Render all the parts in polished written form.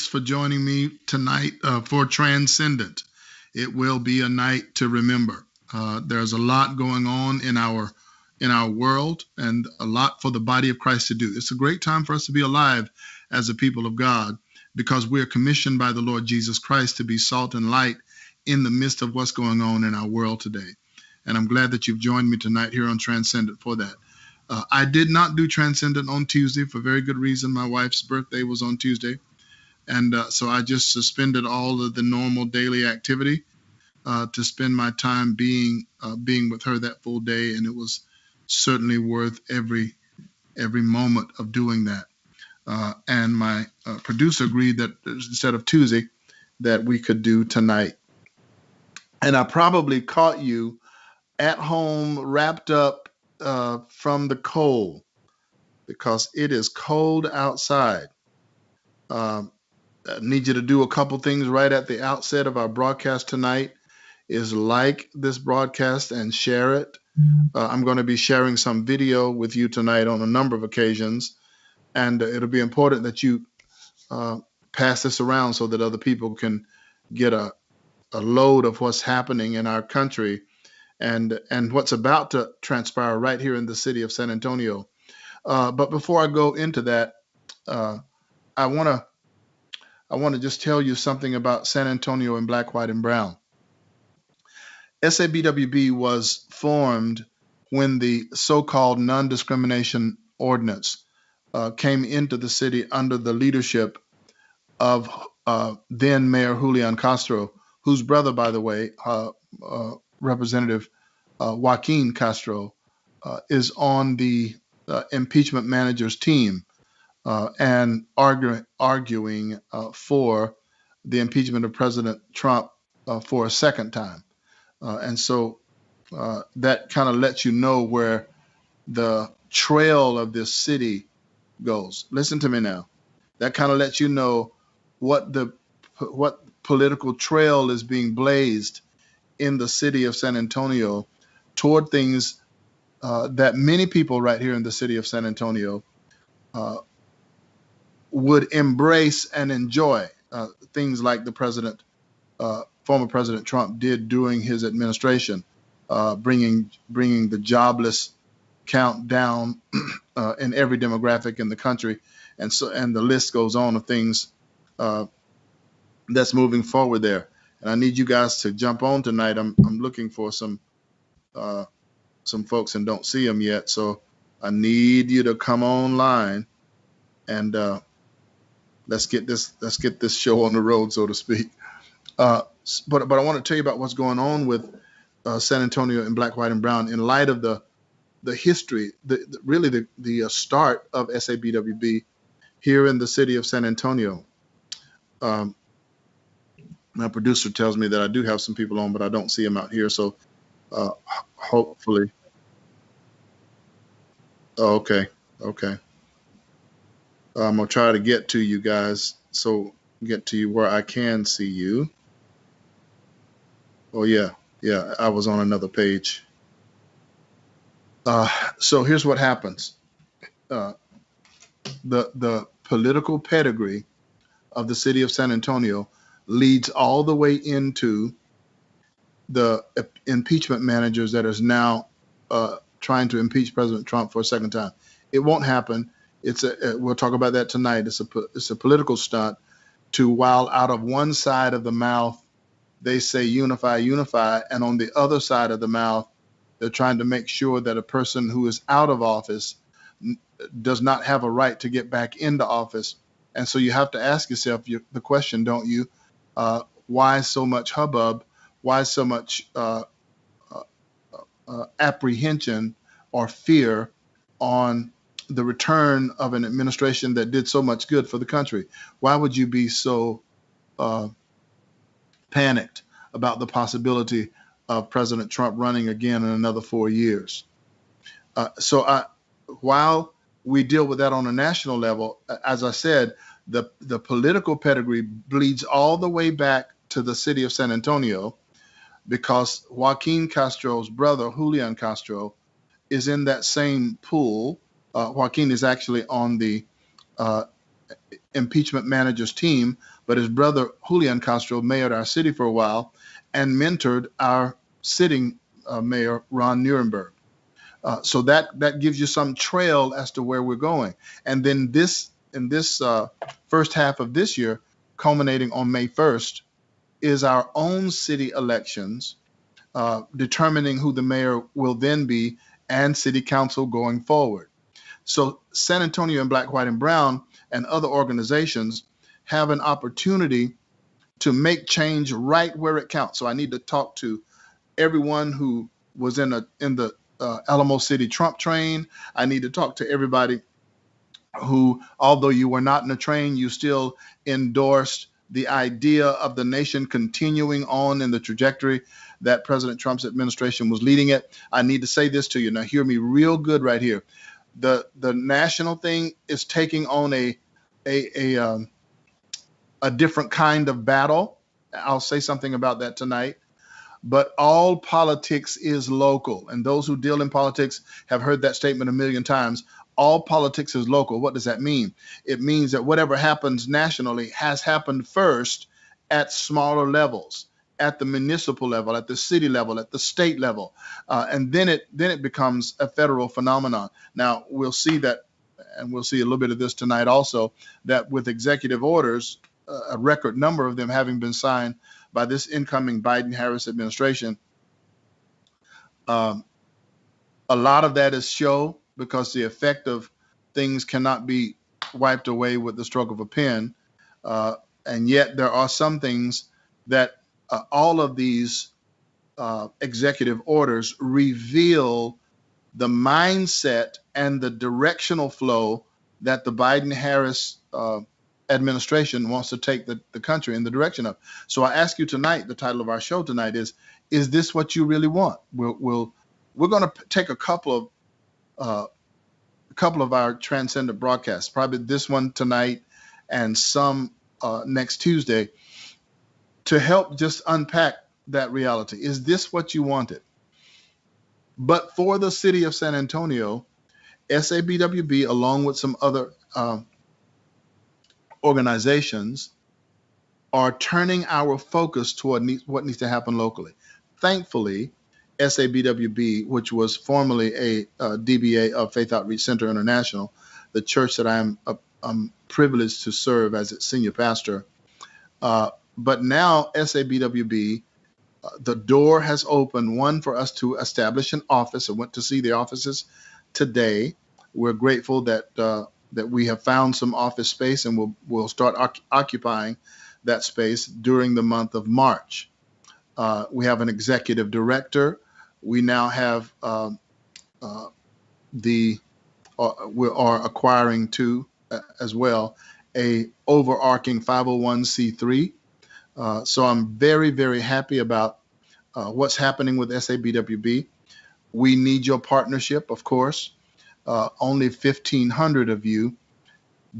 for joining me tonight for Transcendent. It will be a night to remember. There's a lot going on in our world, and a lot for the body of Christ to do. It's a great time for us to be alive as a people of God, because we're commissioned by the Lord Jesus Christ to be salt and light in the midst of what's going on in our world today. And I'm glad that you've joined me tonight here on Transcendent for that. I did not do Transcendent on Tuesday for very good reason. My wife's birthday was on Tuesday. And so I just suspended all of the normal daily activity to spend my time being with her that full day. And it was certainly worth every moment of doing that. And my producer agreed that instead of Tuesday, that we could do tonight. And I probably caught you at home, wrapped up from the cold, because it is cold outside. I need you to do a couple things right at the outset of our broadcast tonight. Is like this broadcast and share it. I'm going to be sharing some video with you tonight on a number of occasions, and it'll be important that you pass this around so that other people can get a load of what's happening in our country and what's about to transpire right here in the city of San Antonio. But before I go into that, I want to just tell you something about San Antonio in black, white, and brown. SABWB was formed when the so-called non-discrimination ordinance came into the city under the leadership of then Mayor Julian Castro, whose brother, by the way, Representative Joaquin Castro, is on the impeachment manager's team and arguing for the impeachment of President Trump for a second time. And so that kind of lets you know where the trail of this city goes. Listen to me now. That kind of lets you know what political trail is being blazed in the city of San Antonio toward things that many people right here in the city of San Antonio would embrace and enjoy. Things like the former President Trump did during his administration, bringing the jobless count down in every demographic in the country, and the list goes on of things that's moving forward there. And I need you guys to jump on tonight. I'm looking for some folks and don't see them yet, so I need you to come online and let's get this show on the road, so to speak. But I want to tell you about what's going on with San Antonio in black, white, and brown in light of the history, the start of SABWB here in the city of San Antonio. My producer tells me that I do have some people on, but I don't see them out here. So hopefully. Oh, okay. I'm going to try to get to you guys, so get to you where I can see you. Oh, yeah, I was on another page. So here's what happens. The political pedigree of the city of San Antonio leads all the way into the impeachment managers that is now trying to impeach President Trump for a second time. It won't happen. We'll talk about that tonight. It's a political stunt to, while out of one side of the mouth they say unify, and on the other side of the mouth they're trying to make sure that a person who is out of office does not have a right to get back into office. And so you have to ask yourself the question, don't you? Why so much hubbub? Why so much apprehension or fear on the return of an administration that did so much good for the country? Why would you be so panicked about the possibility of President Trump running again in another 4 years? While we deal with that on a national level, as I said, the political pedigree bleeds all the way back to the city of San Antonio, because Joaquin Castro's brother, Julian Castro, is in that same pool. Joaquin is actually on the impeachment manager's team, but his brother Julian Castro mayored our city for a while and mentored our sitting mayor Ron Nuremberg. So that gives you some trail as to where we're going. And then this in this first half of this year, culminating on May 1st, is our own city elections, determining who the mayor will then be and city council going forward. So San Antonio and Black, White, and Brown and other organizations have an opportunity to make change right where it counts. So I need to talk to everyone who was in the Alamo City Trump train. I need to talk to everybody who, although you were not in the train, you still endorsed the idea of the nation continuing on in the trajectory that President Trump's administration was leading it. I need to say this to you. Now, hear me real good right here. The national thing is taking on a different kind of battle. I'll say something about that tonight. But all politics is local. And those who deal in politics have heard that statement a million times. All politics is local. What does that mean? It means that whatever happens nationally has happened first at smaller levels, at the municipal level, at the city level, at the state level, and then it becomes a federal phenomenon. Now we'll see that, and we'll see a little bit of this tonight also, that with executive orders, a record number of them having been signed by this incoming Biden-Harris administration. A lot of that is show, because the effect of things cannot be wiped away with the stroke of a pen. And yet there are some things that all of these executive orders reveal the mindset and the directional flow that the Biden-Harris administration wants to take the country in the direction of. So I ask you tonight, the title of our show tonight is this what you really want? We're going to take a couple of our Transcendent broadcasts, probably this one tonight and some next Tuesday, to help just unpack that reality. Is this what you wanted? But for the city of San Antonio, SABWB, along with some other organizations, are turning our focus toward what needs to happen locally. Thankfully, SABWB, which was formerly a DBA of Faith Outreach Center International, the church that I'm privileged to serve as its senior pastor, but now SABWB, the door has opened, one, for us to establish an office. I went to see the offices today. We're grateful that we have found some office space, and we'll start occupying that space during the month of March. We have an executive director. We now have we are acquiring too as well a overarching 501c3. So I'm very, very happy about what's happening with SABWB. We need your partnership, of course. Only 1,500 of you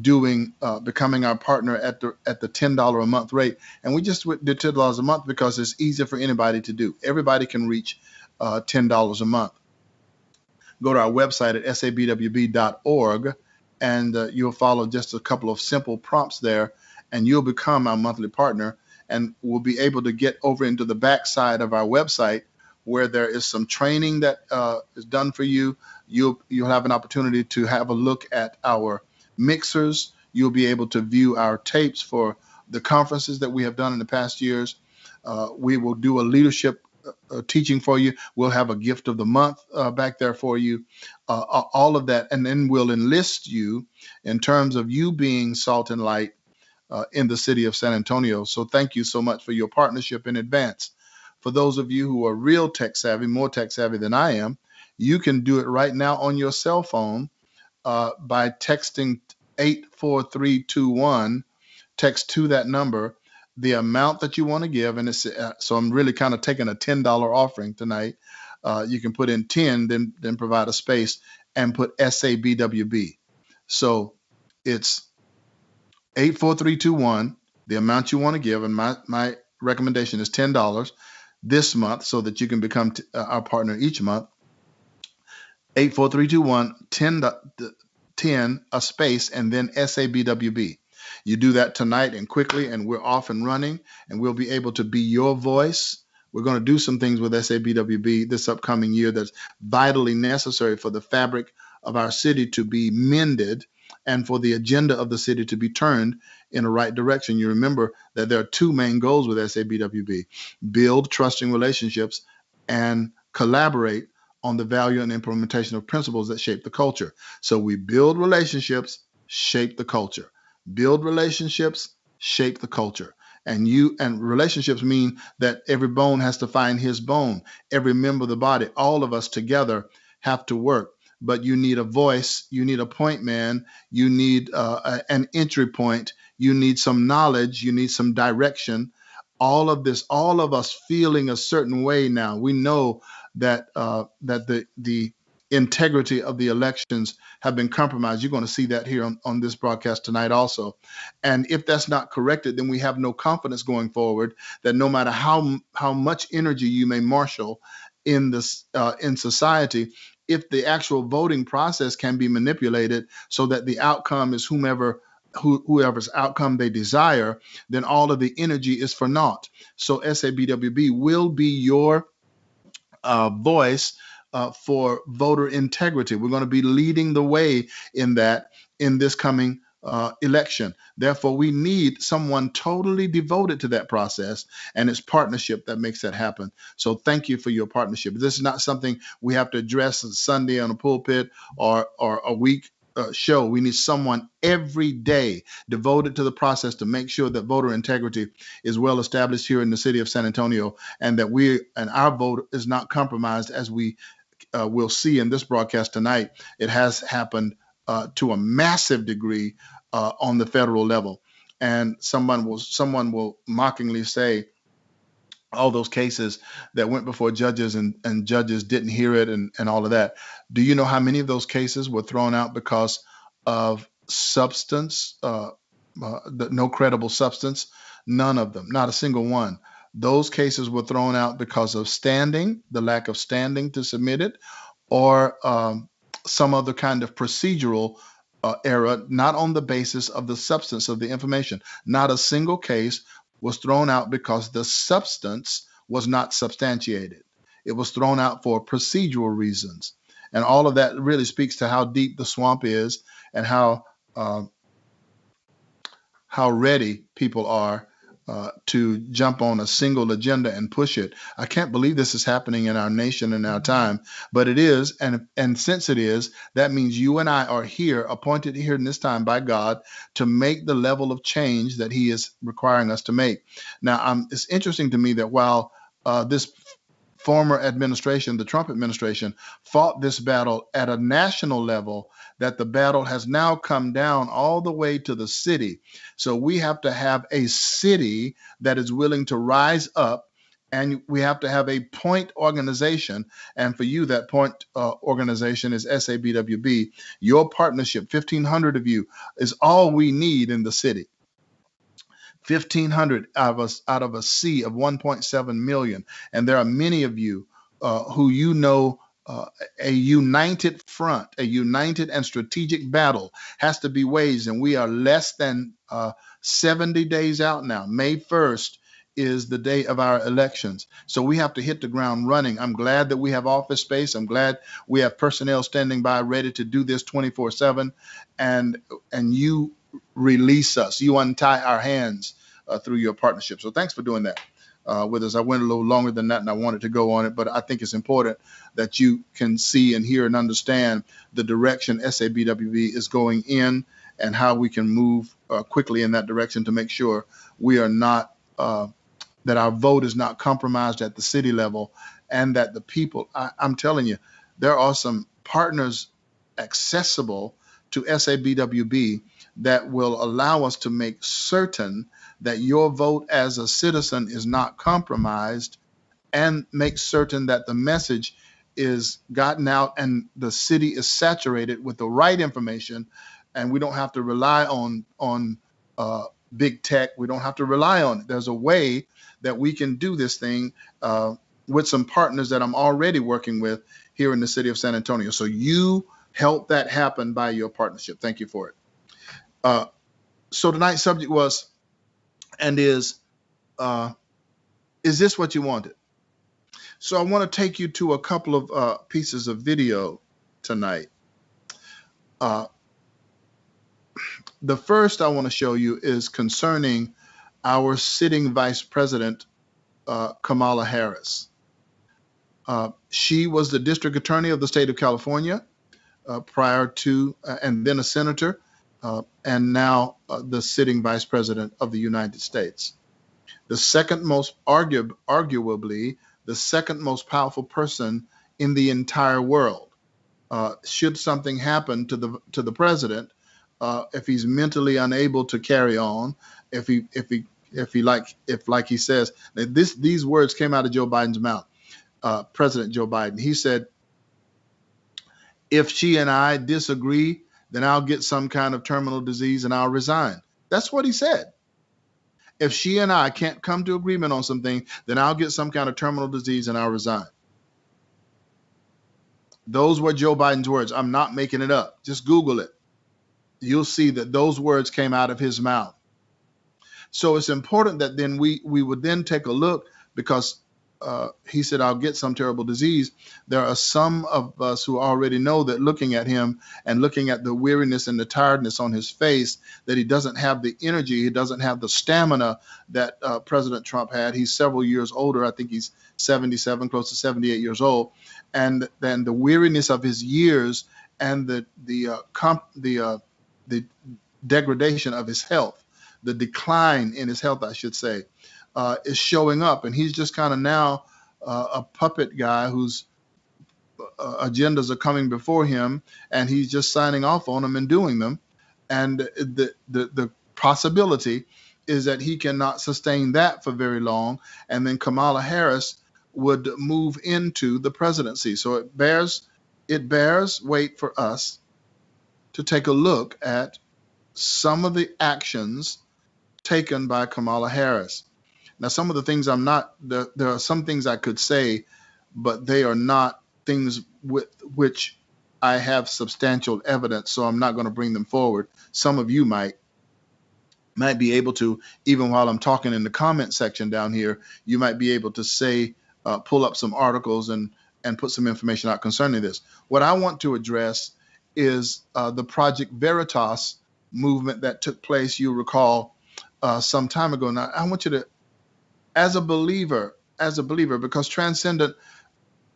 becoming our partner at the $10 a month rate, and we just did $10 a month because it's easier for anybody to do. Everybody can reach $10 a month. Go to our website at sabwb.org, and you'll follow just a couple of simple prompts there, and you'll become our monthly partner. And we'll be able to get over into the backside of our website, where there is some training that is done for you. You'll have an opportunity to have a look at our mixers. You'll be able to view our tapes for the conferences that we have done in the past years. We will do a leadership teaching for you. We'll have a gift of the month back there for you, all of that. And then we'll enlist you in terms of you being salt and light in the city of San Antonio. So thank you so much for your partnership in advance. For those of you who are real tech savvy, more tech savvy than I am, you can do it right now on your cell phone by texting 84321. Text to that number the amount that you want to give, and it's so I'm really kind of taking a $10 offering tonight. You can put in 10, then provide a space and put SABWB. So it's 84321, the amount you want to give, and my recommendation is $10 this month, so that you can become our partner each month. 84321, 10 a space, and then SABWB. You do that tonight and quickly, and we're off and running, and we'll be able to be your voice. We're going to do some things with SABWB this upcoming year that's vitally necessary for the fabric of our city to be mended and for the agenda of the city to be turned in the right direction. You remember that there are two main goals with SABWB: build trusting relationships and collaborate on the value and implementation of principles that shape the culture. So we build relationships, shape the culture. Build relationships, shape the culture. And relationships mean that every bone has to find his bone. Every member of the body, all of us together have to work. But you need a voice, you need a point man, you need an entry point, you need some knowledge, you need some direction. All of this, all of us feeling a certain way now. We know that the integrity of the elections have been compromised. You're going to see that here on this broadcast tonight also. And if that's not corrected, then we have no confidence going forward that no matter how much energy you may marshal in this in society, if the actual voting process can be manipulated so that the outcome is whoever's outcome they desire, then all of the energy is for naught. So SABWB will be your voice for voter integrity. We're going to be leading the way in that in this coming election. Therefore, we need someone totally devoted to that process, and it's partnership that makes that happen. So thank you for your partnership. This is not something we have to address on Sunday on a pulpit or a week show. We need someone every day devoted to the process to make sure that voter integrity is well established here in the city of San Antonio, and that our vote is not compromised, as we will see in this broadcast tonight. It has happened to a massive degree on the federal level, and someone will mockingly say, all those cases that went before judges and judges didn't hear it and all of that. Do you know how many of those cases were thrown out because of substance, no credible substance? None of them, not a single one. Those cases were thrown out because of standing, the lack of standing to submit it, or some other kind of procedural error, not on the basis of the substance of the information. Not a single case was thrown out because the substance was not substantiated. It was thrown out for procedural reasons. And all of that really speaks to how deep the swamp is, and how ready people are to jump on a single agenda and push it. I can't believe this is happening in our nation in our time, but it is. And since it is, that means you and I are here, appointed here in this time by God, to make the level of change that he is requiring us to make. Now, it's interesting to me that while this former administration, the Trump administration, fought this battle at a national level, that the battle has now come down all the way to the city. So we have to have a city that is willing to rise up, and we have to have a point organization. And for you, that point organization is SABWB. Your partnership, 1,500 of you, is all we need in the city. 1,500 out of a sea of 1.7 million. And there are many of you who a united front, a united and strategic battle has to be waged. And we are less than 70 days out now. May 1st is the day of our elections. So we have to hit the ground running. I'm glad that we have office space. I'm glad we have personnel standing by ready to do this 24/7. And you release us. You untie our hands through your partnership. So thanks for doing that with us. I went a little longer than that and I wanted to go on it, but I think it's important that you can see and hear and understand the direction SABWB is going in, and how we can move quickly in that direction to make sure we are not, that our vote is not compromised at the city level, and that the people, I'm telling you, there are some partners accessible to SABWB that will allow us to make certain that your vote as a citizen is not compromised, and make certain that the message is gotten out and the city is saturated with the right information, and we don't have to rely on big tech. We don't have to rely on it. There's a way that we can do this thing with some partners that I'm already working with here in the city of San Antonio. So you help that happen by your partnership. Thank you for it. So tonight's subject was and uh, is this what you wanted? So I want to take you to a couple of pieces of video tonight. Uh, the first I want to show you is concerning our sitting Vice President, Kamala Harris. She was the district attorney of the state of California prior to, and then a senator, and now the sitting Vice President of the United States. The second most, arguably, the second most powerful person in the entire world. Should something happen to the president, if he's mentally unable to carry on, if like he says, these words came out of Joe Biden's mouth, President Joe Biden. He said, if she and I disagree, then I'll get some kind of terminal disease and I'll resign. That's what he said. If she and I can't come to agreement on something, then I'll get some kind of terminal disease and I'll resign. Those were Joe Biden's words. I'm not making it up. Just Google it. You'll see that those words came out of his mouth. So it's important that then we would then take a look, because he said, I'll get some terrible disease. There are some of us who already know that, looking at him and looking at the weariness and the tiredness on his face, that he doesn't have the energy, he doesn't have the stamina that President Trump had. He's several years older. I think he's 77, close to 78 years old. And then the weariness of his years and the degradation of his health, the decline in his health, I should say, is showing up. And he's just kind of now a puppet guy whose agendas are coming before him, and he's just signing off on them and doing them. And the possibility is that he cannot sustain that for very long, and then Kamala Harris would move into the presidency. So it bears weight for us to take a look at some of the actions taken by Kamala Harris. Now, some of the things there are some things I could say, but they are not things with which I have substantial evidence, so I'm not going to bring them forward. Some of you might be able to, even while I'm talking in the comment section down here, you might be able to say, pull up some articles and put some information out concerning this. What I want to address is the Project Veritas movement that took place, you recall, some time ago. Now, I want you to, as a believer, because Transcendent,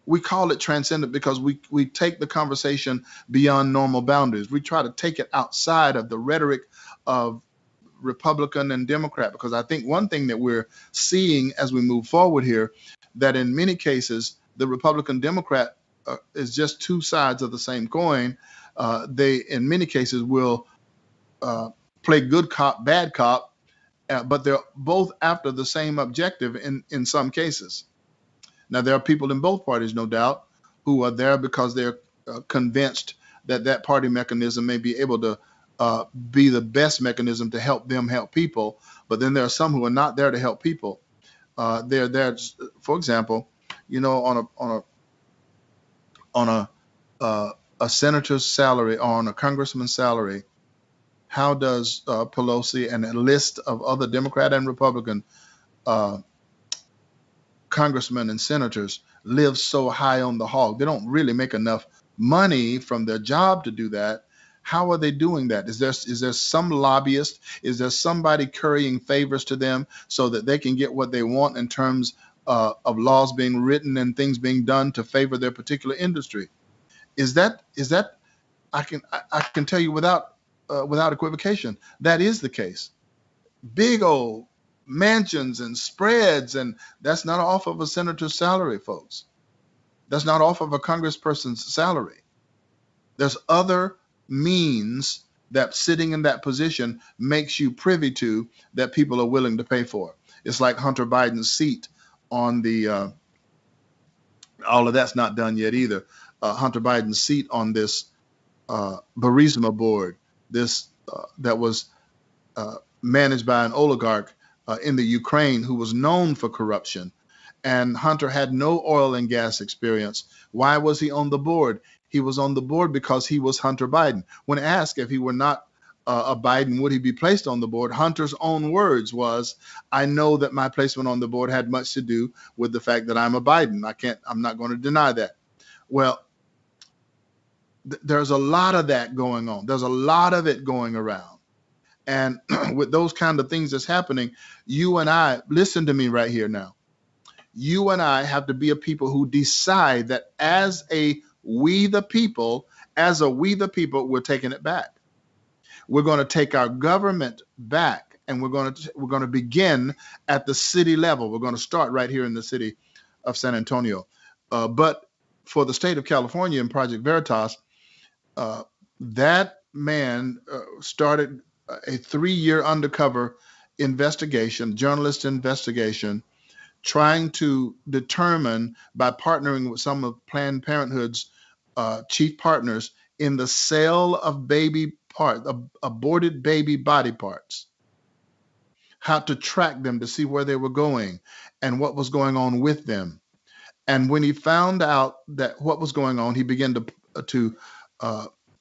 we call it Transcendent because we take the conversation beyond normal boundaries. We try to take it outside of the rhetoric of Republican and Democrat, because I think one thing that we're seeing as we move forward here, that in many cases, the Republican Democrat is just two sides of the same coin. They, in many cases, will play good cop, bad cop, but they're both after the same objective in some cases. Now, there are people in both parties, no doubt, who are there because they're convinced that that party mechanism may be able to be the best mechanism to help them help people. But then there are some who are not there to help people. They're there, for example, you know, on a senator's salary or on a congressman's salary. How does Pelosi and a list of other Democrat and Republican congressmen and senators live so high on the hog? They don't really make enough money from their job to do that. How are they doing that? Is there some lobbyist? Is there somebody currying favors to them so that they can get what they want in terms of laws being written and things being done to favor their particular industry? Is that I can tell you without equivocation, that is the case. Big old mansions and spreads, and that's not off of a senator's salary, folks. That's not off of a congressperson's salary. There's other means that sitting in that position makes you privy to, that people are willing to pay for. It's like Hunter Biden's seat on the, all of that's not done yet either. Hunter Biden's seat on this Burisma board, this that was managed by an oligarch in the Ukraine who was known for corruption. And Hunter had no oil and gas experience. Why was he on the board? He was on the board because he was Hunter Biden. When asked if he were not a Biden, would he be placed on the board? Hunter's own words was, I know that my placement on the board had much to do with the fact that I'm a Biden. I'm not going to deny that. Well, there's a lot of that going on. There's a lot of it going around. And with those kind of things that's happening, you and I, listen to me right here now. You and I have to be a people who decide that as we the people, we're taking it back. We're going to take our government back, and we're going to begin at the city level. We're going to start right here in the city of San Antonio. But for the state of California and Project Veritas, that man started a 3-year undercover investigation, journalist investigation, trying to determine, by partnering with some of Planned Parenthood's chief partners, in the sale of aborted baby body parts, how to track them to see where they were going and what was going on with them. And when he found out that what was going on, he began to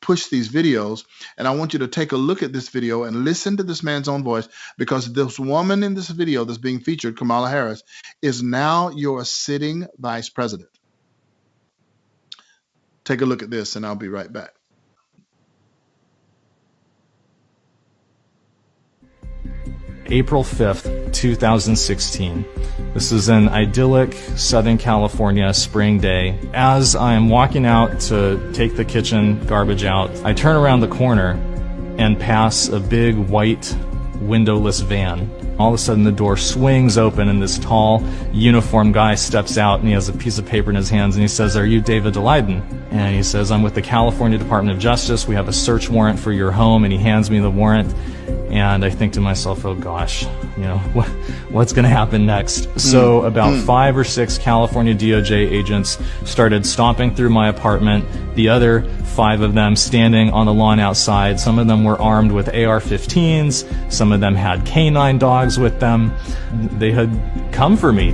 push these videos. And I want you to take a look at this video and listen to this man's own voice, because this woman in this video that's being featured, Kamala Harris, is now your sitting vice president. Take a look at this, and I'll be right back. April 5th, 2016. This is an idyllic Southern California spring day. As I'm walking out to take the kitchen garbage out, I turn around the corner and pass a big white windowless van. All of a sudden the door swings open and this tall uniformed guy steps out, and he has a piece of paper in his hands, and he says, "Are you David Daleiden?" And he says, "I'm with the California Department of Justice. We have a search warrant for your home." And he hands me the warrant. And I think to myself, oh gosh, what's going to happen next? So about 5 or 6 California DOJ agents started stomping through my apartment. The other 5 of them standing on the lawn outside. Some of them were armed with AR-15s. Some of them had canine dogs with them. They had come for me.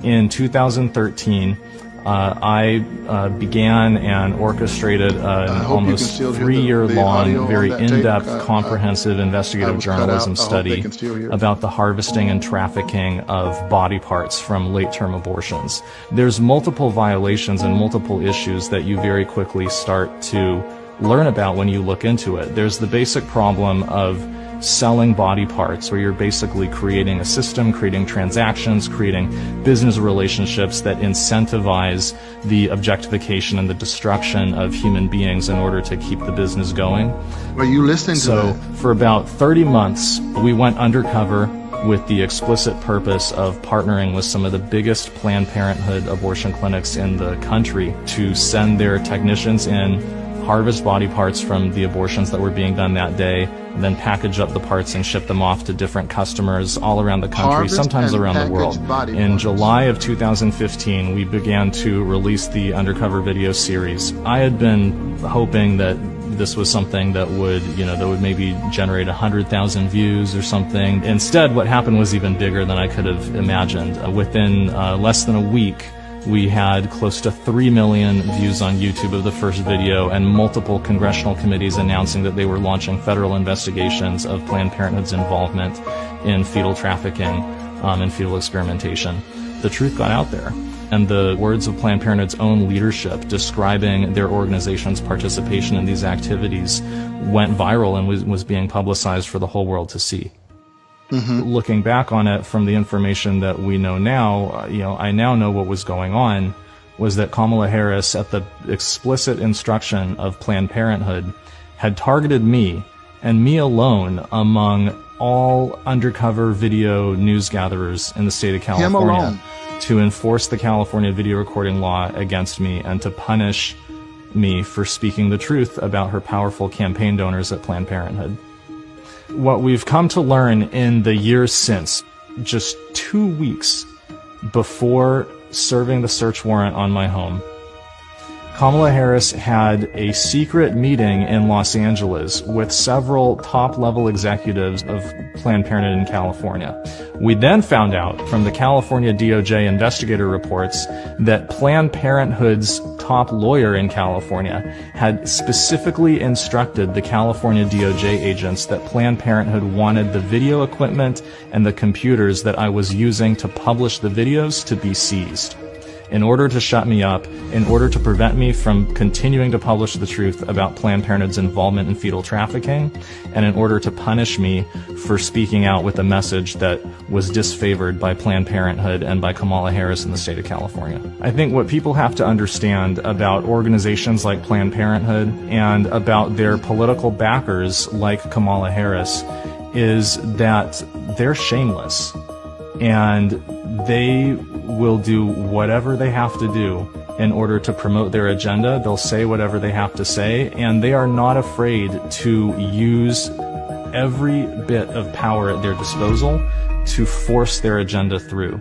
In 2013, I began and orchestrated an almost 3-year-long, very in-depth, comprehensive investigative journalism study about the harvesting and trafficking of body parts from late-term abortions. There's multiple violations and multiple issues that you very quickly start to learn about when you look into it. There's the basic problem of selling body parts, where you're basically creating a system, creating transactions, creating business relationships that incentivize the objectification and the destruction of human beings in order to keep the business going. Are you listening to that? So for about 30 months, we went undercover with the explicit purpose of partnering with some of the biggest Planned Parenthood abortion clinics in the country to send their technicians in, harvest body parts from the abortions that were being done that day, and then package up the parts and ship them off to different customers all around the country, sometimes around the world. In July of 2015, we began to release the Undercover video series. I had been hoping that this was something that would, that would maybe generate 100,000 views or something. Instead, what happened was even bigger than I could have imagined. Within less than a week, we had close to 3 million views on YouTube of the first video, and multiple congressional committees announcing that they were launching federal investigations of Planned Parenthood's involvement in fetal trafficking and fetal experimentation. The truth got out there, and the words of Planned Parenthood's own leadership describing their organization's participation in these activities went viral and was being publicized for the whole world to see. Looking back on it from the information that we know now, I now know what was going on was that Kamala Harris, at the explicit instruction of Planned Parenthood, had targeted me, and me alone, among all undercover video news gatherers in the state of California, to enforce the California video recording law against me and to punish me for speaking the truth about her powerful campaign donors at Planned Parenthood. What we've come to learn in the years since, just 2 weeks before serving the search warrant on my home, Kamala Harris had a secret meeting in Los Angeles with several top-level executives of Planned Parenthood in California. We then found out from the California DOJ investigator reports that Planned Parenthood's top lawyer in California, had specifically instructed the California DOJ agents that Planned Parenthood wanted the video equipment and the computers that I was using to publish the videos to be seized, in order to shut me up, in order to prevent me from continuing to publish the truth about Planned Parenthood's involvement in fetal trafficking, and in order to punish me for speaking out with a message that was disfavored by Planned Parenthood and by Kamala Harris in the state of California. I think what people have to understand about organizations like Planned Parenthood and about their political backers like Kamala Harris is that they're shameless, and they will do whatever they have to do in order to promote their agenda. They'll say whatever they have to say, and they are not afraid to use every bit of power at their disposal to force their agenda through.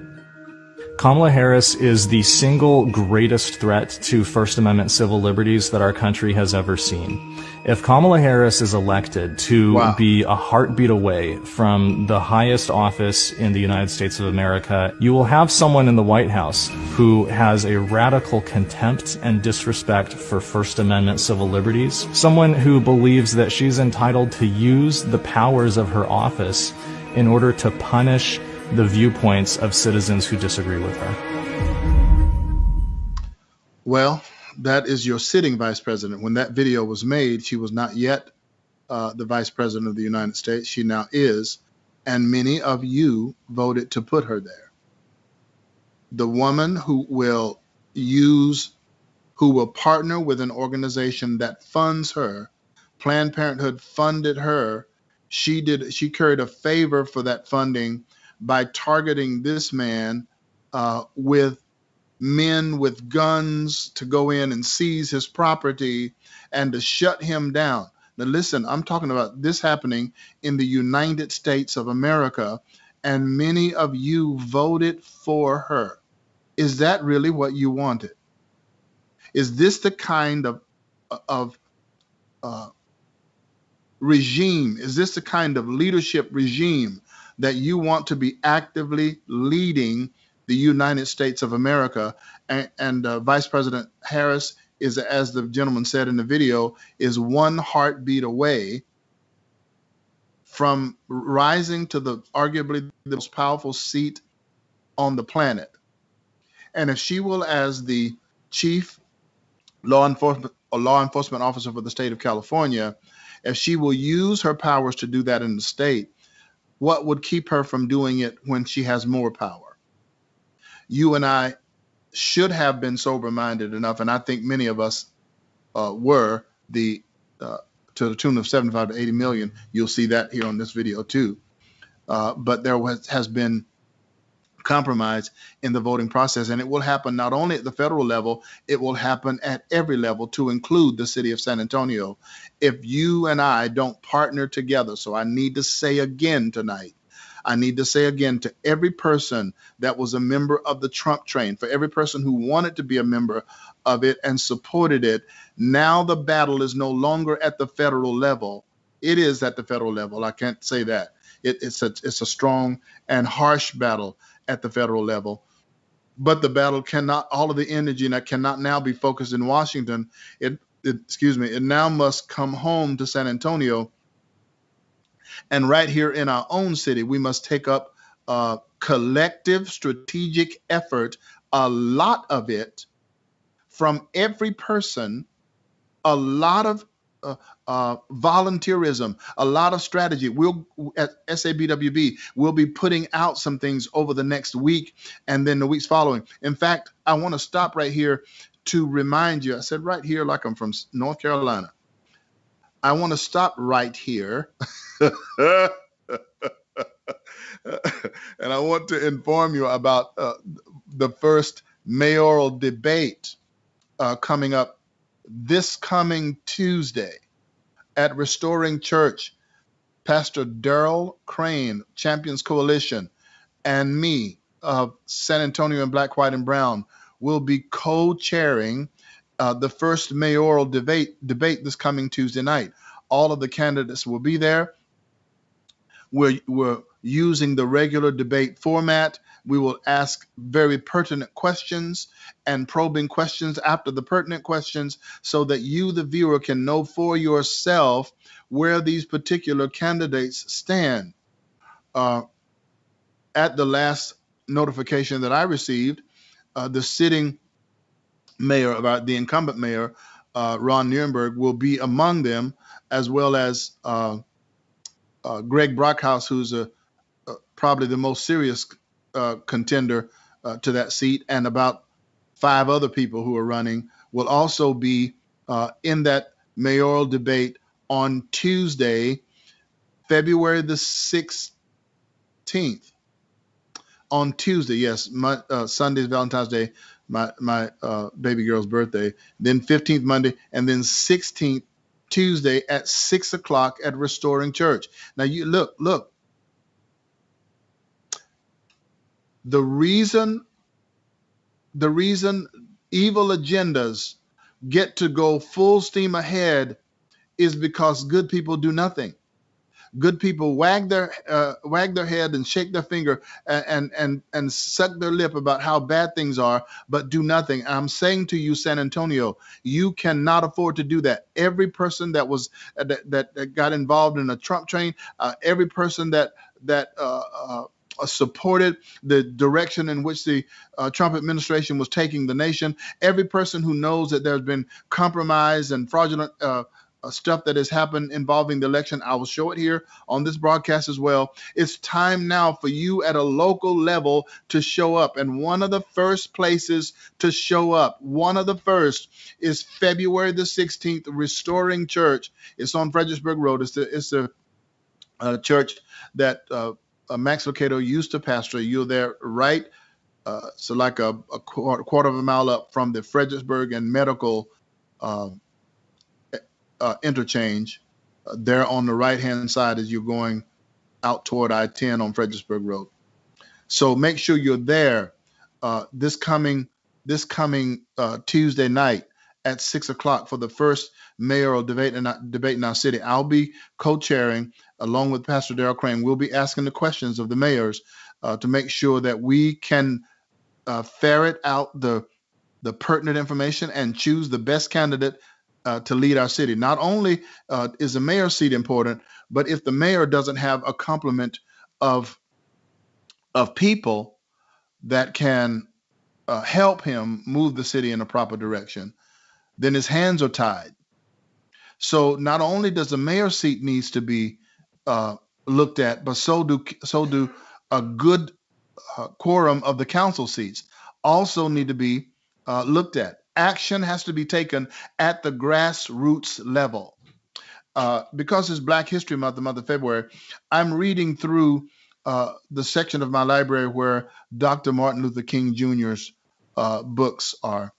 Kamala Harris is the single greatest threat to First Amendment civil liberties that our country has ever seen. If Kamala Harris is elected to be a heartbeat away from the highest office in the United States of America, you will have someone in the White House who has a radical contempt and disrespect for First Amendment civil liberties, someone who believes that she's entitled to use the powers of her office in order to punish the viewpoints of citizens who disagree with her. Well, that is your sitting vice president. When that video was made, she was not yet the vice president of the United States. She now is, and many of you voted to put her there. The woman who will partner with an organization that funds her. Planned Parenthood funded her. She carried a favor for that funding by targeting this man with men with guns to go in and seize his property and to shut him down. Now listen, I'm talking about this happening in the United States of America, and many of you voted for her. Is that really what you wanted? Is this the kind of regime? Is this the kind of leadership regime that you want to be actively leading the United States of America? And Vice President Harris is, as the gentleman said in the video, is one heartbeat away from rising to the arguably the most powerful seat on the planet. And if she will, as the chief law enforcement officer for the state of California, if she will use her powers to do that in the state, what would keep her from doing it when she has more power? You and I should have been sober-minded enough, and I think many of us were, to the tune of 75 to 80 million. You'll see that here on this video too. But there has been compromise in the voting process, and it will happen not only at the federal level, it will happen at every level, to include the city of San Antonio, if you and I don't partner together. So I need to say again tonight, I need to say again to every person that was a member of the Trump train, for every person who wanted to be a member of it and supported it, now the battle is no longer at the federal level. It is at the federal level. I can't say that. It's a strong and harsh battle at the federal level, but the battle cannot, all of the energy that cannot now be focused in Washington. It now must come home to San Antonio, and right here in our own city, we must take up a collective strategic effort, a lot of it from every person, a lot of volunteerism, a lot of strategy. We'll at SABWB, we'll be putting out some things over the next week and then the weeks following. In fact, I want to stop right here to remind you. I said right here like I'm from North Carolina. I want to stop right here and I want to inform you about the first mayoral debate coming up this coming Tuesday at Restoring Church. Pastor Darrell Crane, Champions Coalition, and me of San Antonio and Black, White, and Brown will be co-chairing the first mayoral debate this coming Tuesday night. All of the candidates will be there. We're using the regular debate format. We will ask very pertinent questions and probing questions after the pertinent questions so that you, the viewer, can know for yourself where these particular candidates stand. Uh, at the last notification that I received, the sitting mayor, about the incumbent mayor, Ron Nirenberg, will be among them, as well as Greg Brockhouse, who's probably the most serious contender to that seat, and about 5 other people who are running will also be in that mayoral debate on Tuesday, February the 16th. On Tuesday, yes, my Sunday's Valentine's Day, my baby girl's birthday. Then 15th Monday, and then 16th Tuesday at 6 o'clock at Restoring Church. Now you look. The reason evil agendas get to go full steam ahead is because good people do nothing. Good people wag their head and shake their finger and suck their lip about how bad things are, but do nothing. I'm saying to you, San Antonio, you cannot afford to do that. Every person that was that got involved in a Trump train, every person that supported the direction in which the Trump administration was taking the nation, every person who knows that there's been compromise and fraudulent stuff that has happened involving the election. I will show it here on this broadcast as well. It's time now for you at a local level to show up. And one of the first places to show up, one of the first, is February the 16th, Restoring Church. It's on Fredericksburg Road. It's the church that Max Lucado used to pastor. You're there, right? So like a quarter of a mile up from the Fredericksburg and Medical interchange, there on the right-hand side as you're going out toward I-10 on Fredericksburg Road. So make sure you're there this coming Tuesday night at 6 o'clock for the first mayoral debate in our city. I'll be co-chairing along with Pastor Darrell Crane. We'll be asking the questions of the mayors to make sure that we can ferret out the pertinent information and choose the best candidate to lead our city. Not only is the mayor's seat important, but if the mayor doesn't have a complement of people that can help him move the city in a proper direction, then his hands are tied. So not only does the mayor's seat needs to be looked at, but so do a good quorum of the council seats also need to be looked at. Action has to be taken at the grassroots level. Because it's Black History Month, the month of February, I'm reading through the section of my library where Dr. Martin Luther King Jr.'s books are.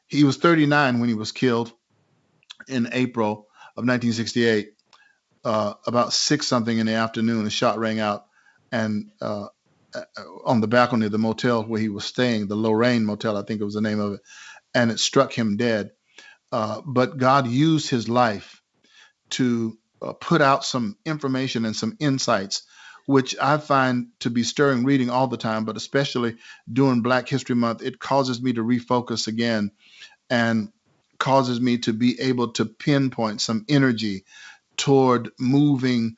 He was 39 when he was killed in April of 1968, about 6-something in the afternoon. A shot rang out, and on the balcony of the motel where he was staying, the Lorraine Motel, I think it was the name of it, and it struck him dead. But God used his life to put out some information and some insights, which I find to be stirring reading all the time, but especially during Black History Month. It causes me to refocus again and causes me to be able to pinpoint some energy toward moving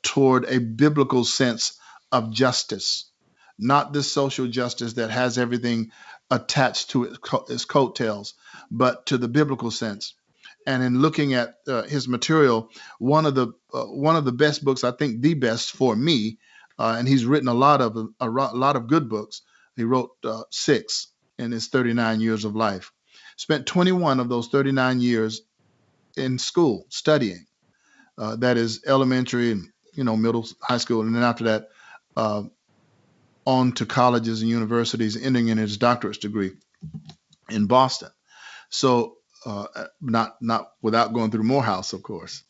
toward a biblical sense of justice, not this social justice that has everything attached to its coattails, but to the biblical sense. And in looking at his material, one of the best books, I think the best for me, and he's written a lot of good books. He wrote 6 in his 39 years of life. Spent 21 of those 39 years in school studying. That is elementary and middle, high school, and then after that, on to colleges and universities, ending in his doctorate degree in Boston. So not without going through Morehouse, of course.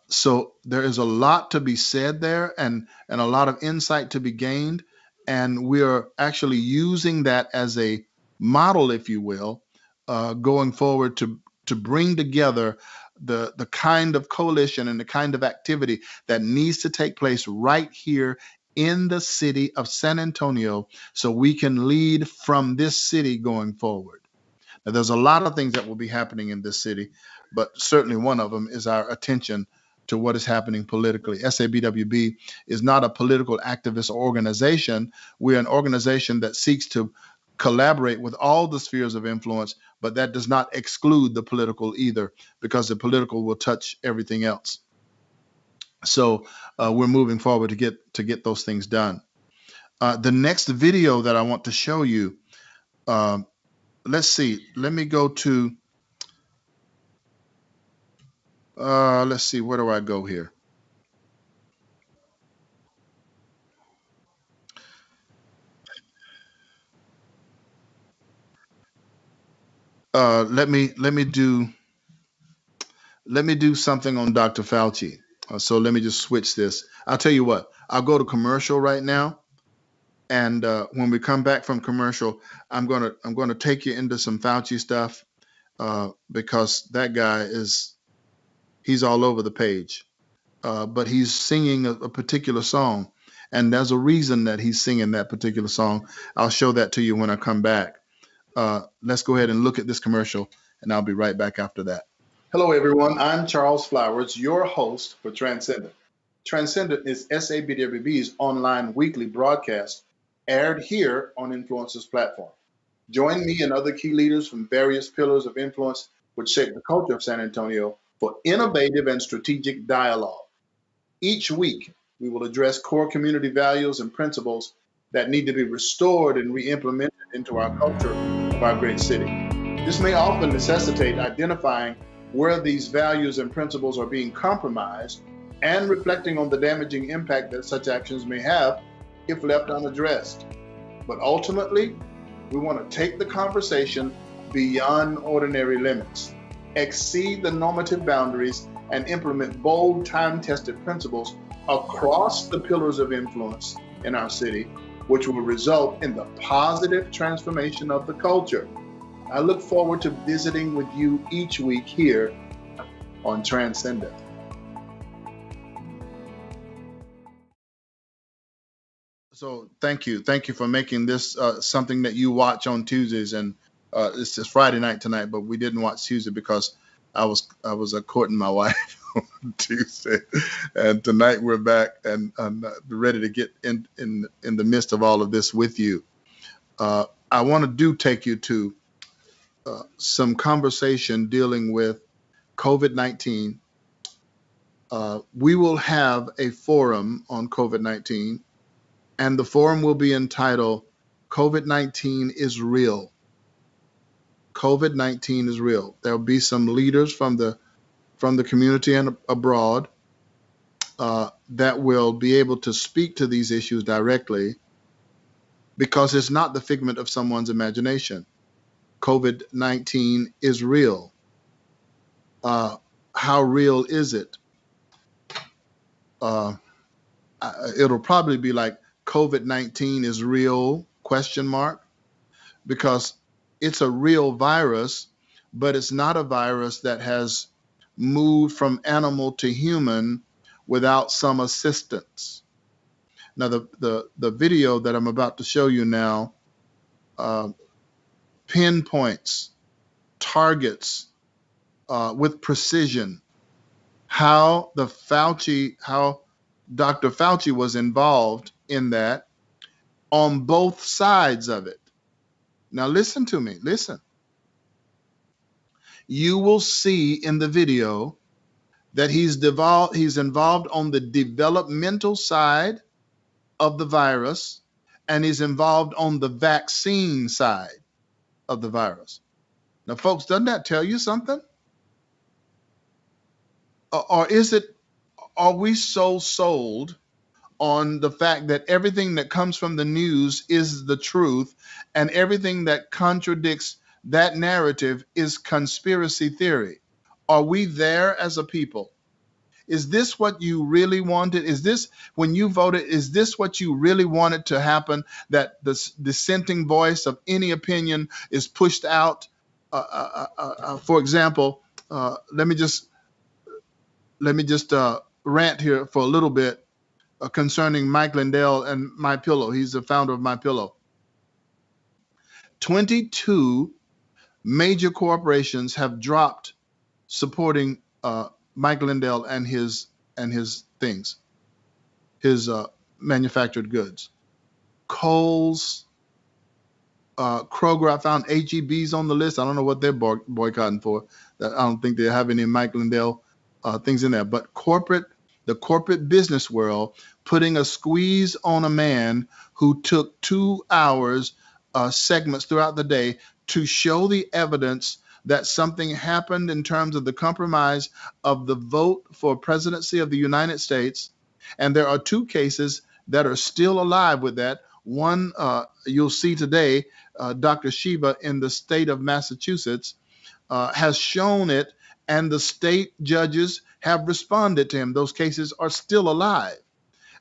So there is a lot to be said there, and a lot of insight to be gained, and we are actually using that as a model, if you will, going forward to bring together the kind of coalition and the kind of activity that needs to take place right here in the city of San Antonio so we can lead from this city going forward. Now, there's a lot of things that will be happening in this city, but certainly one of them is our attention to what is happening politically. SABWB is not a political activist organization. We're an organization that seeks to collaborate with all the spheres of influence, but that does not exclude the political either, because the political will touch everything else. So we're moving forward to get those things done. The next video that I want to show you, let's see. Let me go to, let's see, where do I go here? Let me do something on Dr. Fauci. So let me just switch this. I'll tell you what. I'll go to commercial right now, and when we come back from commercial, I'm gonna take you into some Fauci stuff, because that guy he's all over the page. But he's singing a particular song, and there's a reason that he's singing that particular song. I'll show that to you when I come back. Let's go ahead and look at this commercial, and I'll be right back after that. Hello, everyone. I'm Charles Flowers, your host for Transcendent. Transcendent is SABWB's online weekly broadcast aired here on Influencer's platform. Join me and other key leaders from various pillars of influence which shape the culture of San Antonio for innovative and strategic dialogue. Each week, we will address core community values and principles that need to be restored and re-implemented into our culture of our great city. This may often necessitate identifying where these values and principles are being compromised and reflecting on the damaging impact that such actions may have if left unaddressed. But ultimately, we want to take the conversation beyond ordinary limits, exceed the normative boundaries, and implement bold, time-tested principles across the pillars of influence in our city, which will result in the positive transformation of the culture. I look forward to visiting with you each week here on Transcendent. So thank you. Thank you for making this something that you watch on Tuesdays. And it's just Friday night tonight, but we didn't watch Tuesday because I was courting my wife on Tuesday. And tonight we're back and ready to get in the midst of all of this with you. I want to take you to some conversation dealing with COVID-19. We will have a forum on COVID-19, and the forum will be entitled COVID-19 is Real. COVID-19 is real. There'll be some leaders from the community and abroad that will be able to speak to these issues directly, because it's not the figment of someone's imagination. COVID-19 is real. How real is it? It'll probably be like COVID-19 is real, ? Because it's a real virus, but it's not a virus that has moved from animal to human without some assistance. Now, the video that I'm about to show you now pinpoints, targets with precision how Dr. Fauci was involved in that on both sides of it. Now listen to me, listen. You will see in the video that he's involved on the developmental side of the virus, and he's involved on the vaccine side of the virus. Now, folks, doesn't that tell you something? Or are we so sold on the fact that everything that comes from the news is the truth, and everything that contradicts that narrative is conspiracy theory? Are we there as a people? Is this what you really wanted? Is this, when you voted, is this what you really wanted to happen? That the dissenting voice of any opinion is pushed out? For example, let me just let me just rant here for a little bit concerning Mike Lindell and My Pillow. He's the founder of My Pillow. 22 major corporations have dropped supporting Mike Lindell and his things, his manufactured goods. Kohl's, Kroger. I found HEB's on the list. I don't know what they're boycotting for. I don't think they have any Mike Lindell things in there. But the corporate business world putting a squeeze on a man who took 2 hours segments throughout the day to show the evidence that something happened in terms of the compromise of the vote for presidency of the United States. And there are 2 cases that are still alive with that. One, you'll see today, Dr. Shiva in the state of Massachusetts has shown it, and the state judges have responded to him. Those cases are still alive.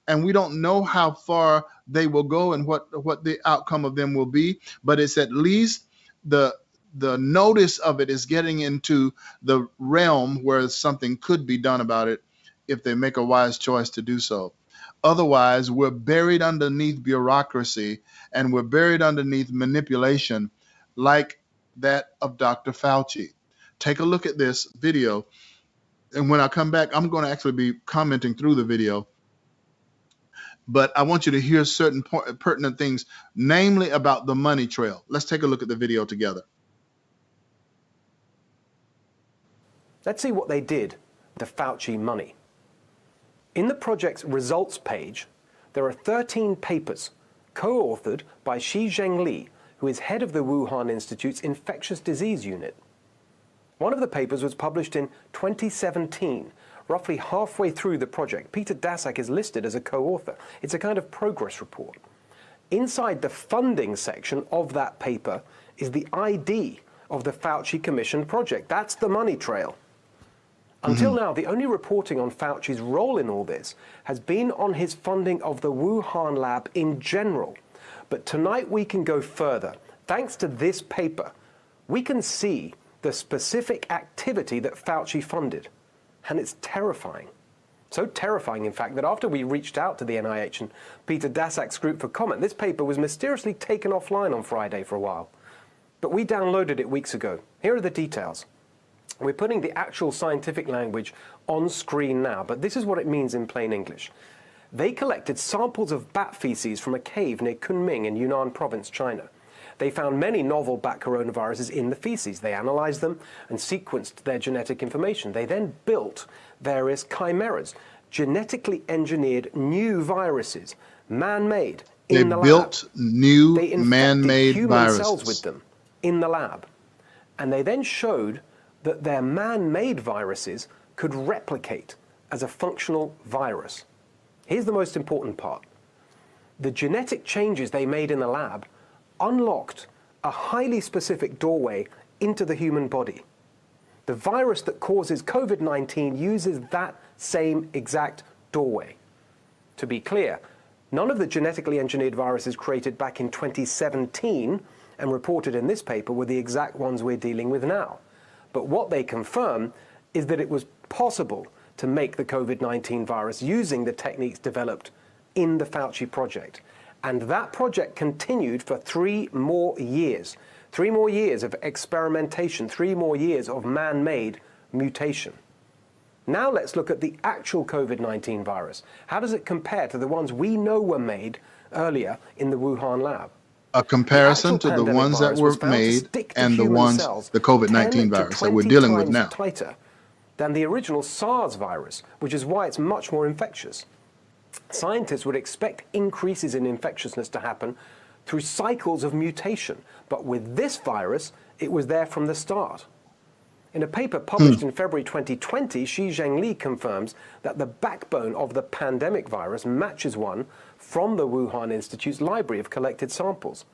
And we don't know how far they will go and what the outcome of them will be, but it's at least the notice of it is getting into the realm where something could be done about it if they make a wise choice to do so. Otherwise, we're buried underneath bureaucracy and we're buried underneath manipulation like that of Dr. Fauci. Take a look at this video. And when I come back, I'm going to actually be commenting through the video. But I want you to hear certain pertinent things, namely about the money trail. Let's take a look at the video together. Let's see what they did with the Fauci money. In the project's results page, there are 13 papers co-authored by Shi Zhengli, who is head of the Wuhan Institute's infectious disease unit. One of the papers was published in 2017, roughly halfway through the project. Peter Daszak is listed as a co-author. It's a kind of progress report. Inside the funding section of that paper is the ID of the Fauci Commission project. That's the money trail. Until now, the only reporting on Fauci's role in all this has been on his funding of the Wuhan lab in general. But tonight we can go further. Thanks to this paper, we can see the specific activity that Fauci funded. And it's terrifying. So terrifying, in fact, that after we reached out to the NIH and Peter Daszak's group for comment, this paper was mysteriously taken offline on Friday for a while. But we downloaded it weeks ago. Here are the details. We're putting the actual scientific language on screen now, but this is what it means in plain English. They collected samples of bat feces from a cave near Kunming in Yunnan province, China. They found many novel bat coronaviruses in the feces. They analyzed them and sequenced their genetic information. They then built various chimeras, genetically engineered new viruses, man-made in the lab. They built new man-made man-made viruses. Cells with them in the lab. And they then showed that their man-made viruses could replicate as a functional virus. Here's the most important part. The genetic changes they made in the lab unlocked a highly specific doorway into the human body. The virus that causes COVID-19 uses that same exact doorway. To be clear, none of the genetically engineered viruses created back in 2017 and reported in this paper were the exact ones we're dealing with now. But what they confirm is that it was possible to make the COVID-19 virus using the techniques developed in the Fauci project. And that project continued for 3 more years. 3 more years of experimentation, 3 more years of man-made mutation. Now let's look at the actual COVID-19 virus. How does it compare to the ones we know were made earlier in the Wuhan lab? A comparison to the ones that were made and the ones, the COVID-19 virus that we're dealing with now. Tighter than the original SARS virus, which is why it's much more infectious. Scientists would expect increases in infectiousness to happen through cycles of mutation, but with this virus, it was there from the start. In a paper published in February 2020, Shi Zhengli confirms that the backbone of the pandemic virus matches one from the Wuhan Institute's library of collected samples.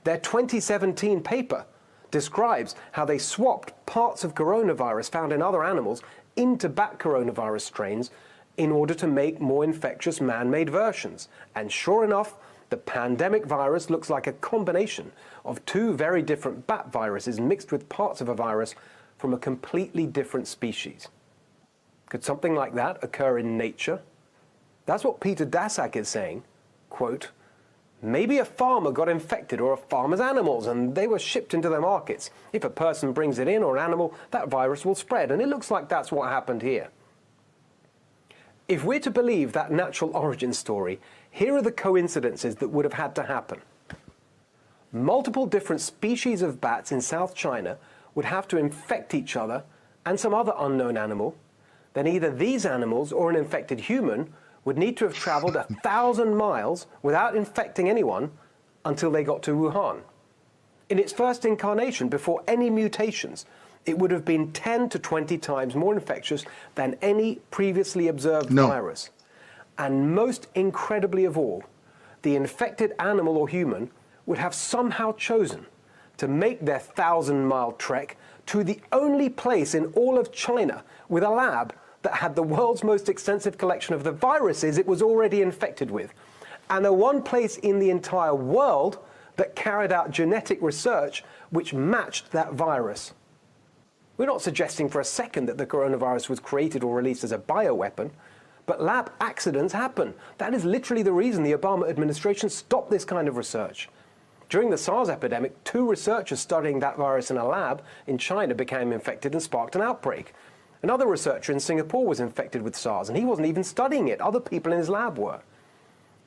Their 2017 paper describes how they swapped parts of coronavirus found in other animals into bat coronavirus strains in order to make more infectious man-made versions. And sure enough, the pandemic virus looks like a combination of 2 very different bat viruses mixed with parts of a virus from a completely different species. Could something like that occur in nature? That's what Peter Daszak is saying. Quote, maybe a farmer got infected or a farmer's animals and they were shipped into their markets. If a person brings it in or an animal, that virus will spread. And it looks like that's what happened here. If we're to believe that natural origin story, here are the coincidences that would have had to happen. Multiple different species of bats in South China would have to infect each other and some other unknown animal. Then either these animals or an infected human would need to have traveled 1,000 miles without infecting anyone until they got to Wuhan. In its first incarnation, before any mutations, it would have been 10 to 20 times more infectious than any previously observed virus. And most incredibly of all, the infected animal or human would have somehow chosen to make their 1,000-mile trek to the only place in all of China with a lab that had the world's most extensive collection of the viruses it was already infected with, and the one place in the entire world that carried out genetic research which matched that virus. We're not suggesting for a second that the coronavirus was created or released as a bioweapon, but lab accidents happen. That is literally the reason the Obama administration stopped this kind of research. During the SARS epidemic, 2 researchers studying that virus in a lab in China became infected and sparked an outbreak. Another researcher in Singapore was infected with SARS, and he wasn't even studying it. Other people in his lab were.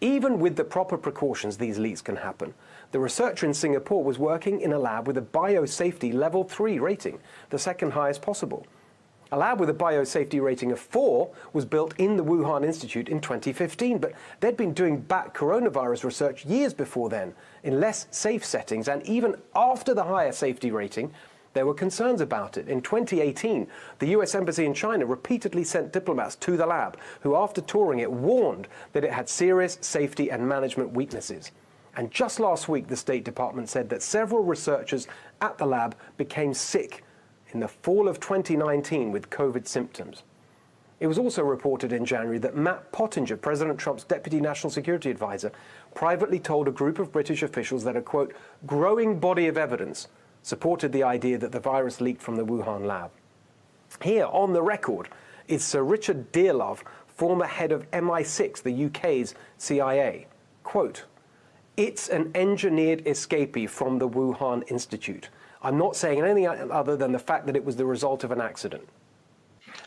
Even with the proper precautions, these leaks can happen. The researcher in Singapore was working in a lab with a biosafety level 3 rating, the second highest possible. A lab with a biosafety rating of 4 was built in the Wuhan Institute in 2015, but they'd been doing bat coronavirus research years before then, in less safe settings, and even after the higher safety rating, there were concerns about it. In 2018, the US Embassy in China repeatedly sent diplomats to the lab, who after touring it warned that it had serious safety and management weaknesses. And just last week, the State Department said that several researchers at the lab became sick in the fall of 2019 with COVID symptoms. It was also reported in January that Matt Pottinger, President Trump's Deputy National Security Advisor, privately told a group of British officials that a, quote, growing body of evidence supported the idea that the virus leaked from the Wuhan lab. Here, on the record, is Sir Richard Dearlove, former head of MI6, the UK's CIA. Quote, it's an engineered escapee from the Wuhan Institute. I'm not saying anything other than the fact that it was the result of an accident.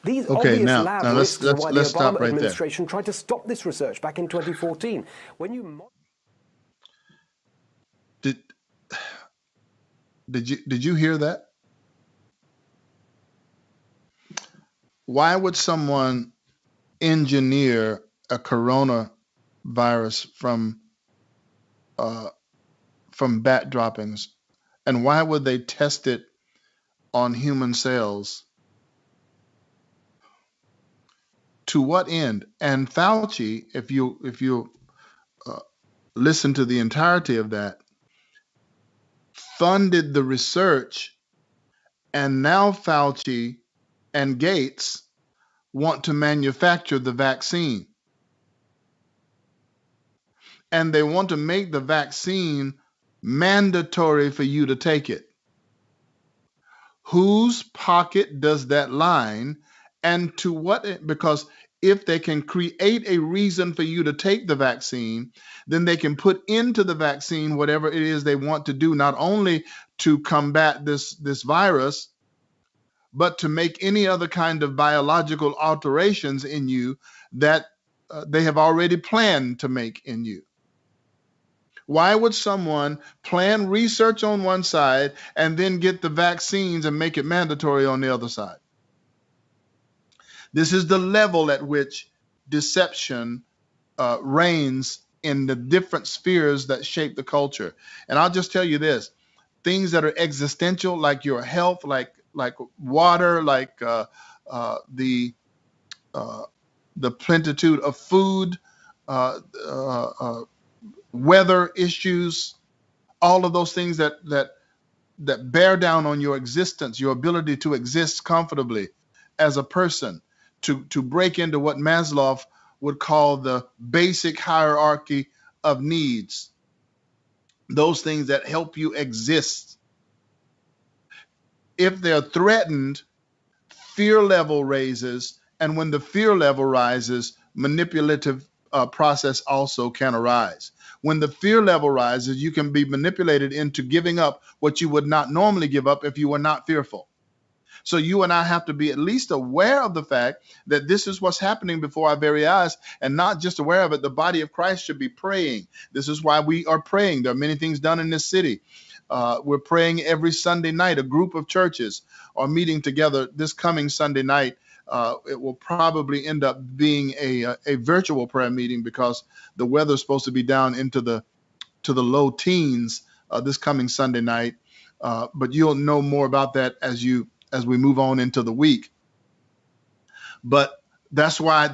These obvious lab risks are why the Obama administration tried to stop this research back in 2014. When you... Did you hear that? Why would someone engineer a coronavirus from bat droppings, and why would they test it on human cells? To what end? And Fauci, if you listen to the entirety of that, funded the research, and now Fauci and Gates want to manufacture the vaccine. And they want to make the vaccine mandatory for you to take it. Whose pocket does that line? And to what? Because if they can create a reason for you to take the vaccine, then they can put into the vaccine whatever it is they want to do, not only to combat this virus, but to make any other kind of biological alterations in you that they have already planned to make in you. Why would someone plan research on one side and then get the vaccines and make it mandatory on the other side? This is the level at which deception reigns in the different spheres that shape the culture. And I'll just tell you this, things that are existential, like your health, like water, like the plenitude of food, weather issues, all of those things that bear down on your existence, your ability to exist comfortably as a person, to break into what Maslow would call the basic hierarchy of needs, those things that help you exist. If they're threatened, fear level raises And when the fear level rises, manipulative process also can arise. When the fear level rises, you can be manipulated into giving up what you would not normally give up if you were not fearful. So you and I have to be at least aware of the fact that this is what's happening before our very eyes, and not just aware of it. The body of Christ should be praying. This is why we are praying. There are many things done in this city. We're praying every Sunday night. A group of churches are meeting together this coming Sunday night. It will probably end up being a virtual prayer meeting because the weather is supposed to be down into the low teens this coming Sunday night. But you'll know more about that as we move on into the week. But that's why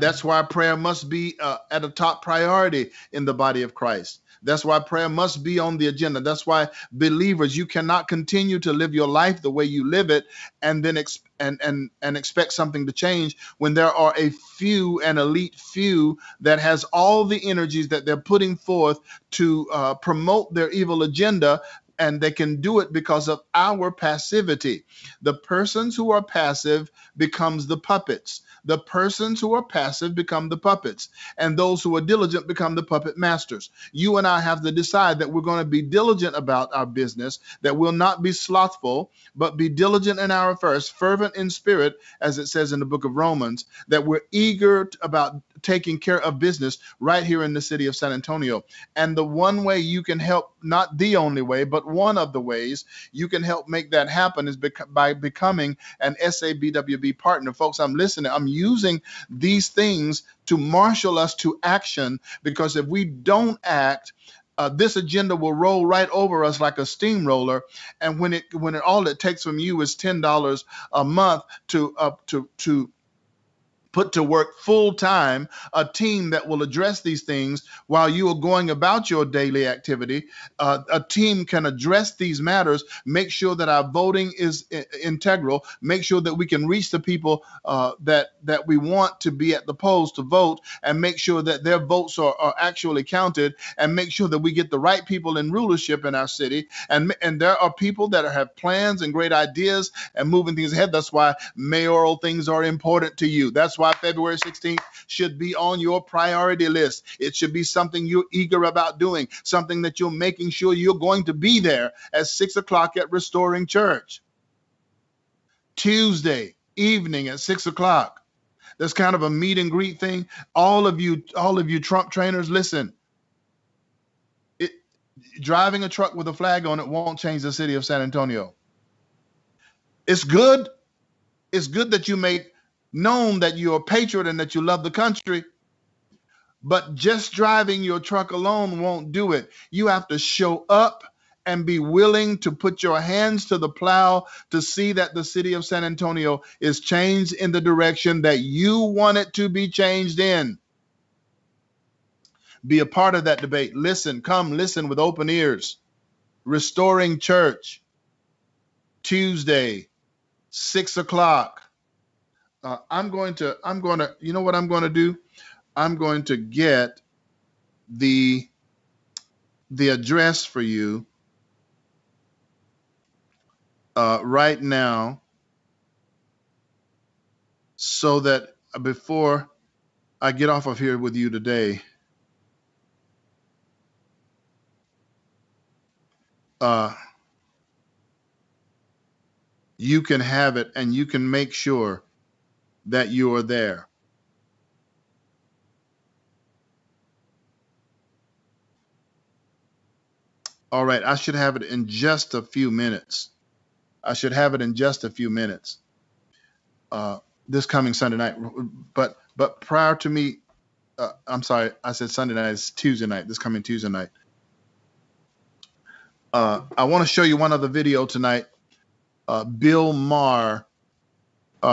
prayer must be at a top priority in the body of Christ. That's why prayer must be on the agenda. That's why, believers, you cannot continue to live your life the way you live it and then expect something to change when there are a few, an elite few, that has all the energies that they're putting forth to promote their evil agenda. And they can do it because of our passivity. The persons who are passive becomes the puppets. The persons who are passive become the puppets. And those who are diligent become the puppet masters. You and I have to decide that we're going to be diligent about our business, that we'll not be slothful, but be diligent in our affairs, fervent in spirit, as it says in the book of Romans, that we're eager about taking care of business right here in the city of San Antonio. And the one way you can help, not the only way, but one of the ways you can help make that happen is by becoming an SABWB partner. Folks, I'm listening. I'm using these things to marshal us to action, because if we don't act, this agenda will roll right over us like a steamroller. And when all it takes from you is $10 a month to put to work full time a team that will address these things while you are going about your daily activity. A team can address these matters, make sure that our voting is integral, make sure that we can reach the people that we want to be at the polls to vote, and make sure that their votes are actually counted, and make sure that we get the right people in rulership in our city. And there are people that have plans and great ideas and moving things ahead. That's why mayoral things are important to you. That's why February 16th should be on your priority list. It should be something you're eager about doing, something that you're making sure you're going to be there at 6 o'clock at Restoring Church. Tuesday evening at 6 o'clock. That's kind of a meet and greet thing. All of you Trump trainers, listen. Driving a truck with a flag on it won't change the city of San Antonio. It's good. It's good that you make known that you're a patriot and that you love the country, but just driving your truck alone won't do it. You have to show up and be willing to put your hands to the plow to see that the city of San Antonio is changed in the direction that you want it to be changed in. Be a part of that debate. Listen, come listen with open ears. Restoring Church, Tuesday, 6 o'clock. I'm going to, you know what I'm going to do? I'm going to get the address for you right now, so that before I get off of here with you today, you can have it and you can make sure that you are there. All right, I should have it in just a few minutes. This coming Sunday night. But prior to me, I'm sorry, I said Sunday night. It's Tuesday night. This coming Tuesday night. I want to show you one other video tonight. Bill Maher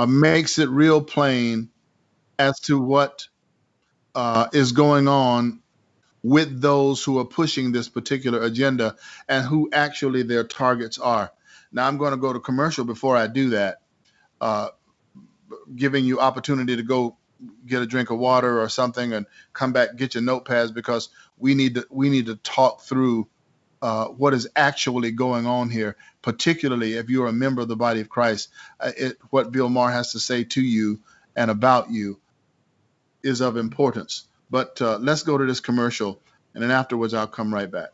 makes it real plain as to what is going on with those who are pushing this particular agenda and who actually their targets are. Now, I'm going to go to commercial before I do that, giving you opportunity to go get a drink of water or something and come back, get your notepads, because we need to talk through what is actually going on here, particularly if you're a member of the body of Christ, what Bill Maher has to say to you and about you is of importance. But let's go to this commercial, and then afterwards I'll come right back.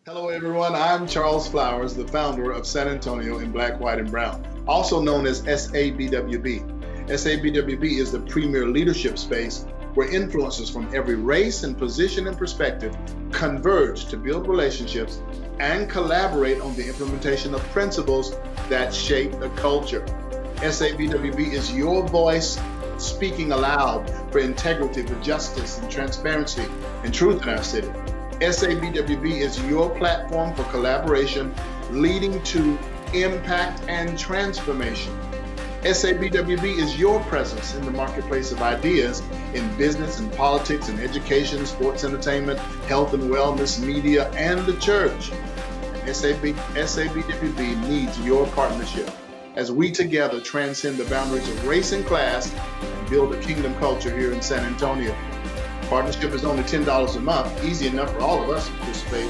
Hello, everyone. I'm Charles Flowers, the founder of San Antonio in Black, White, and Brown, also known as SABWB. SABWB is the premier leadership space where influencers from every race and position and perspective converge to build relationships and collaborate on the implementation of principles that shape the culture. SABWB is your voice speaking aloud for integrity, for justice, and transparency and truth in our city. SABWB is your platform for collaboration, leading to impact and transformation. SABWB is your presence in the marketplace of ideas in business and politics and education, sports, entertainment, health and wellness, media, and the church. SABWB needs your partnership as we together transcend the boundaries of race and class and build a kingdom culture here in San Antonio. Partnership is only $10 a month, easy enough for all of us to participate.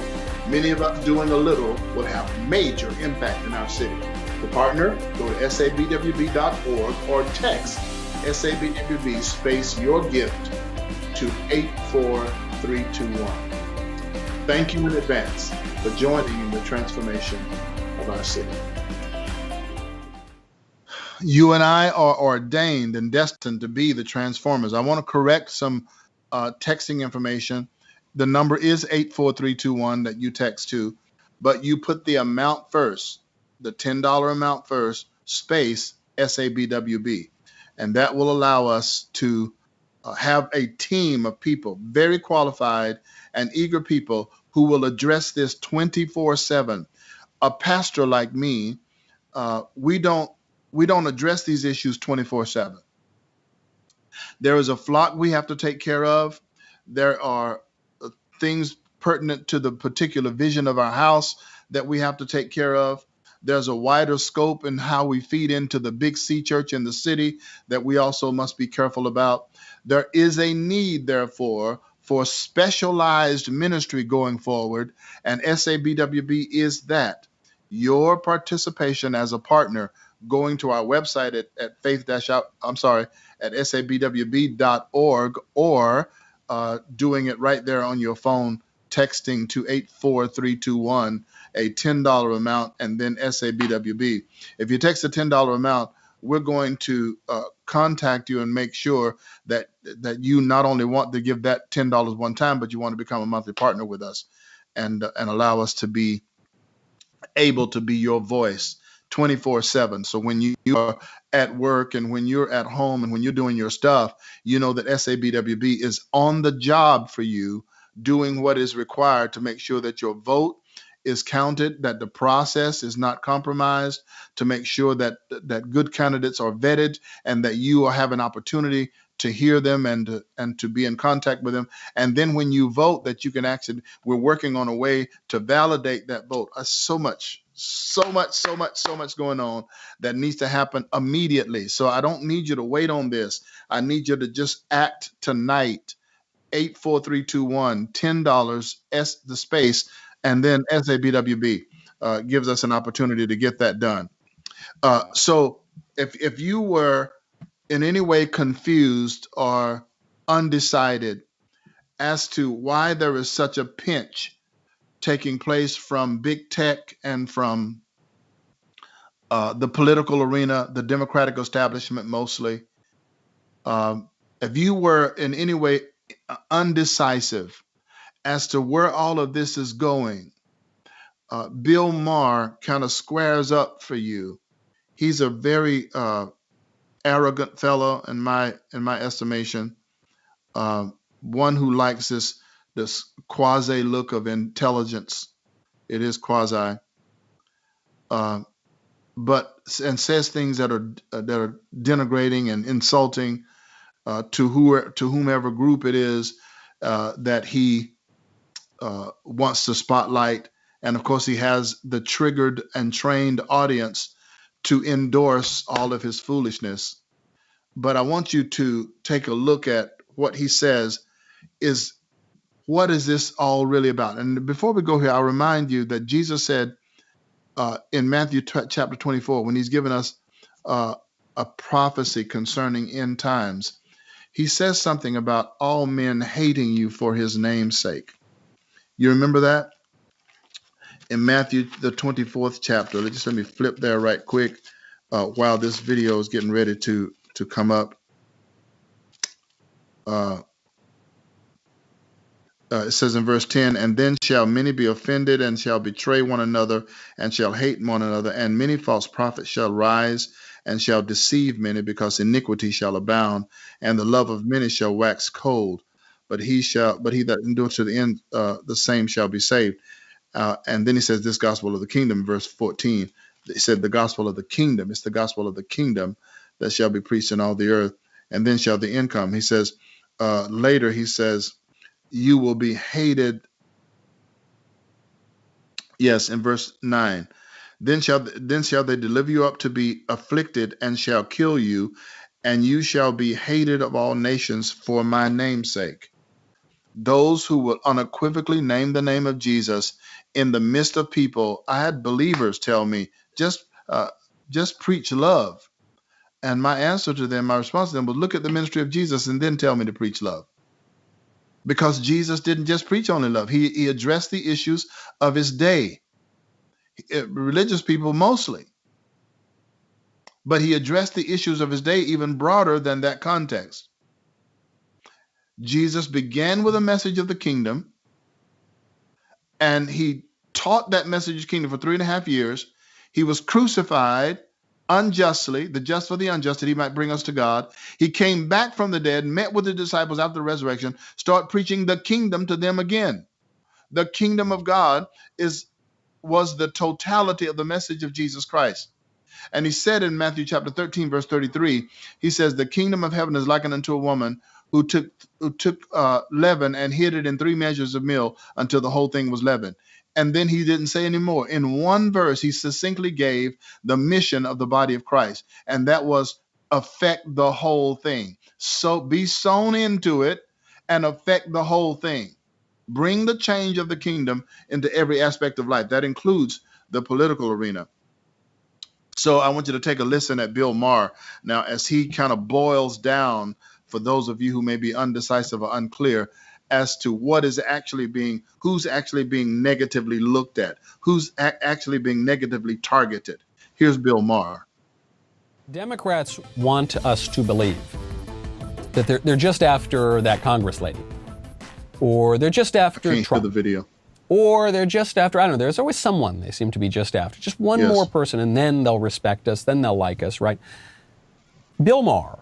Many of us doing a little will have major impact in our city. To partner, go to sabwb.org or text SABWB space your gift to 84321. Thank you in advance for joining in the transformation of our city. You and I are ordained and destined to be the transformers. I want to correct some texting information. The number is 84321 that you text to, but you put the amount first, the $10 amount first, space SABWB. And that will allow us to have a team of people, very qualified and eager people who will address this 24/7. A pastor like me, we don't address these issues 24/7. There is a flock we have to take care of. There are things pertinent to the particular vision of our house that we have to take care of. There's a wider scope in how we feed into the big C church in the city that we also must be careful about. There is a need, therefore, for specialized ministry going forward, and SABWB is that. Your participation as a partner, going to our website at sabwb.org or doing it right there on your phone, texting to 84321, a $10 amount, and then SABWB. If you text a $10 amount, we're going to contact you and make sure that you not only want to give that $10 one time, but you want to become a monthly partner with us and allow us to be able to be your voice 24/7. So when you are at work and when you're at home and when you're doing your stuff, you know that SABWB is on the job for you, doing what is required to make sure that your vote is counted, that the process is not compromised, to make sure that good candidates are vetted and that you have an opportunity to hear them and to be in contact with them. And then when you vote, that you can actually, we're working on a way to validate that vote. So much going on that needs to happen immediately. So I don't need you to wait on this. I need you to just act tonight. 84321, $10, the space, and then SABWB gives us an opportunity to get that done. So if you were in any way confused or undecided as to why there is such a pinch taking place from big tech and from the political arena, the Democratic establishment mostly, if you were in any way undecisive as to where all of this is going, Bill Maher kind of squares up for you. He's a very arrogant fellow in my estimation, one who likes this quasi look of intelligence. It is quasi, but says things that are denigrating and insulting to whomever group it is that he wants to spotlight. And of course, he has the triggered and trained audience to endorse all of his foolishness. But I want you to take a look at what he says is, what is this all really about? And before we go here, I'll remind you that Jesus said in Matthew chapter 24, when he's given us a prophecy concerning end times. He says something about all men hating you for his name's sake. You remember that? In Matthew, the 24th chapter. Let me flip there right quick while this video is getting ready to come up. It says in verse 10, and then shall many be offended and shall betray one another and shall hate one another, and many false prophets shall rise and shall deceive many, because iniquity shall abound, and the love of many shall wax cold. But he that endureth to the end, the same shall be saved. And then he says, this gospel of the kingdom, verse 14. He said, the gospel of the kingdom. It's the gospel of the kingdom that shall be preached in all the earth. And then shall the end come. He says, later, he says, you will be hated. Yes, in verse 9. Then shall they deliver you up to be afflicted, and shall kill you, and you shall be hated of all nations for my name's sake. Those who will unequivocally name the name of Jesus in the midst of people. I had believers tell me, just preach love. And my answer to them, my response to them was, look at the ministry of Jesus and then tell me to preach love. Because Jesus didn't just preach only love. He addressed the issues of his day. Religious people mostly. But he addressed the issues of his day even broader than that context. Jesus began with a message of the kingdom, and he taught that message of the kingdom for 3.5 years. He was crucified unjustly, the just for the unjust, that he might bring us to God. He came back from the dead, met with the disciples after the resurrection, start preaching the kingdom to them again. The kingdom of God was the totality of the message of Jesus Christ. And he said in Matthew chapter 13, verse 33, he says, the kingdom of heaven is likened unto a woman who took leaven and hid it in 3 measures of meal until the whole thing was leavened. And then he didn't say any more. In one verse, he succinctly gave the mission of the body of Christ, and that was affect the whole thing. So be sown into it and affect the whole thing. Bring the change of the kingdom into every aspect of life. That includes the political arena. So I want you to take a listen at Bill Maher now as he kind of boils down, for those of you who may be undecisive or unclear, as to who's actually being negatively looked at, who's actually being negatively targeted. Here's Bill Maher. Democrats want us to believe that they're just after that Congress lady, or they're just after Trump. The video. Or they're just after, I don't know, there's always someone they seem to be just after. Just one more person, and then they'll respect us, then they'll like us, right? Bill Maher,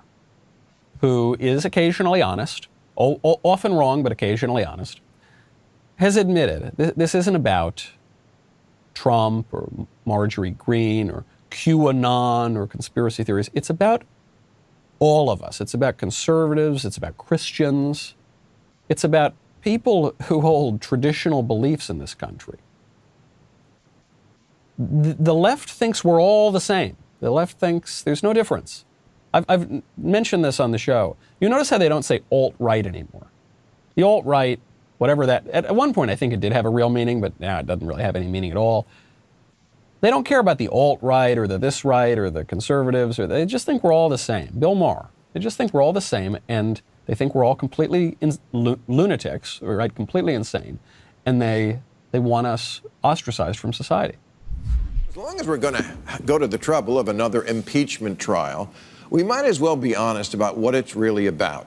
who is occasionally honest, often wrong, but occasionally honest, has admitted this isn't about Trump or Marjorie Greene or QAnon or conspiracy theories. It's about all of us. It's about conservatives. It's about Christians. It's about people who hold traditional beliefs in this country. The left thinks we're all the same. The left thinks there's no difference. I've mentioned this on the show. You notice how they don't say alt-right anymore. The alt-right, whatever that, at one point I think it did have a real meaning, but now it doesn't really have any meaning at all. They don't care about the alt-right or the this right or the conservatives, or they just think we're all the same. Bill Maher, they just think we're all the same, and they think we're all completely lunatics, right? Completely insane, and they want us ostracized from society. As long as we're going to go to the trouble of another impeachment trial, we might as well be honest about what it's really about.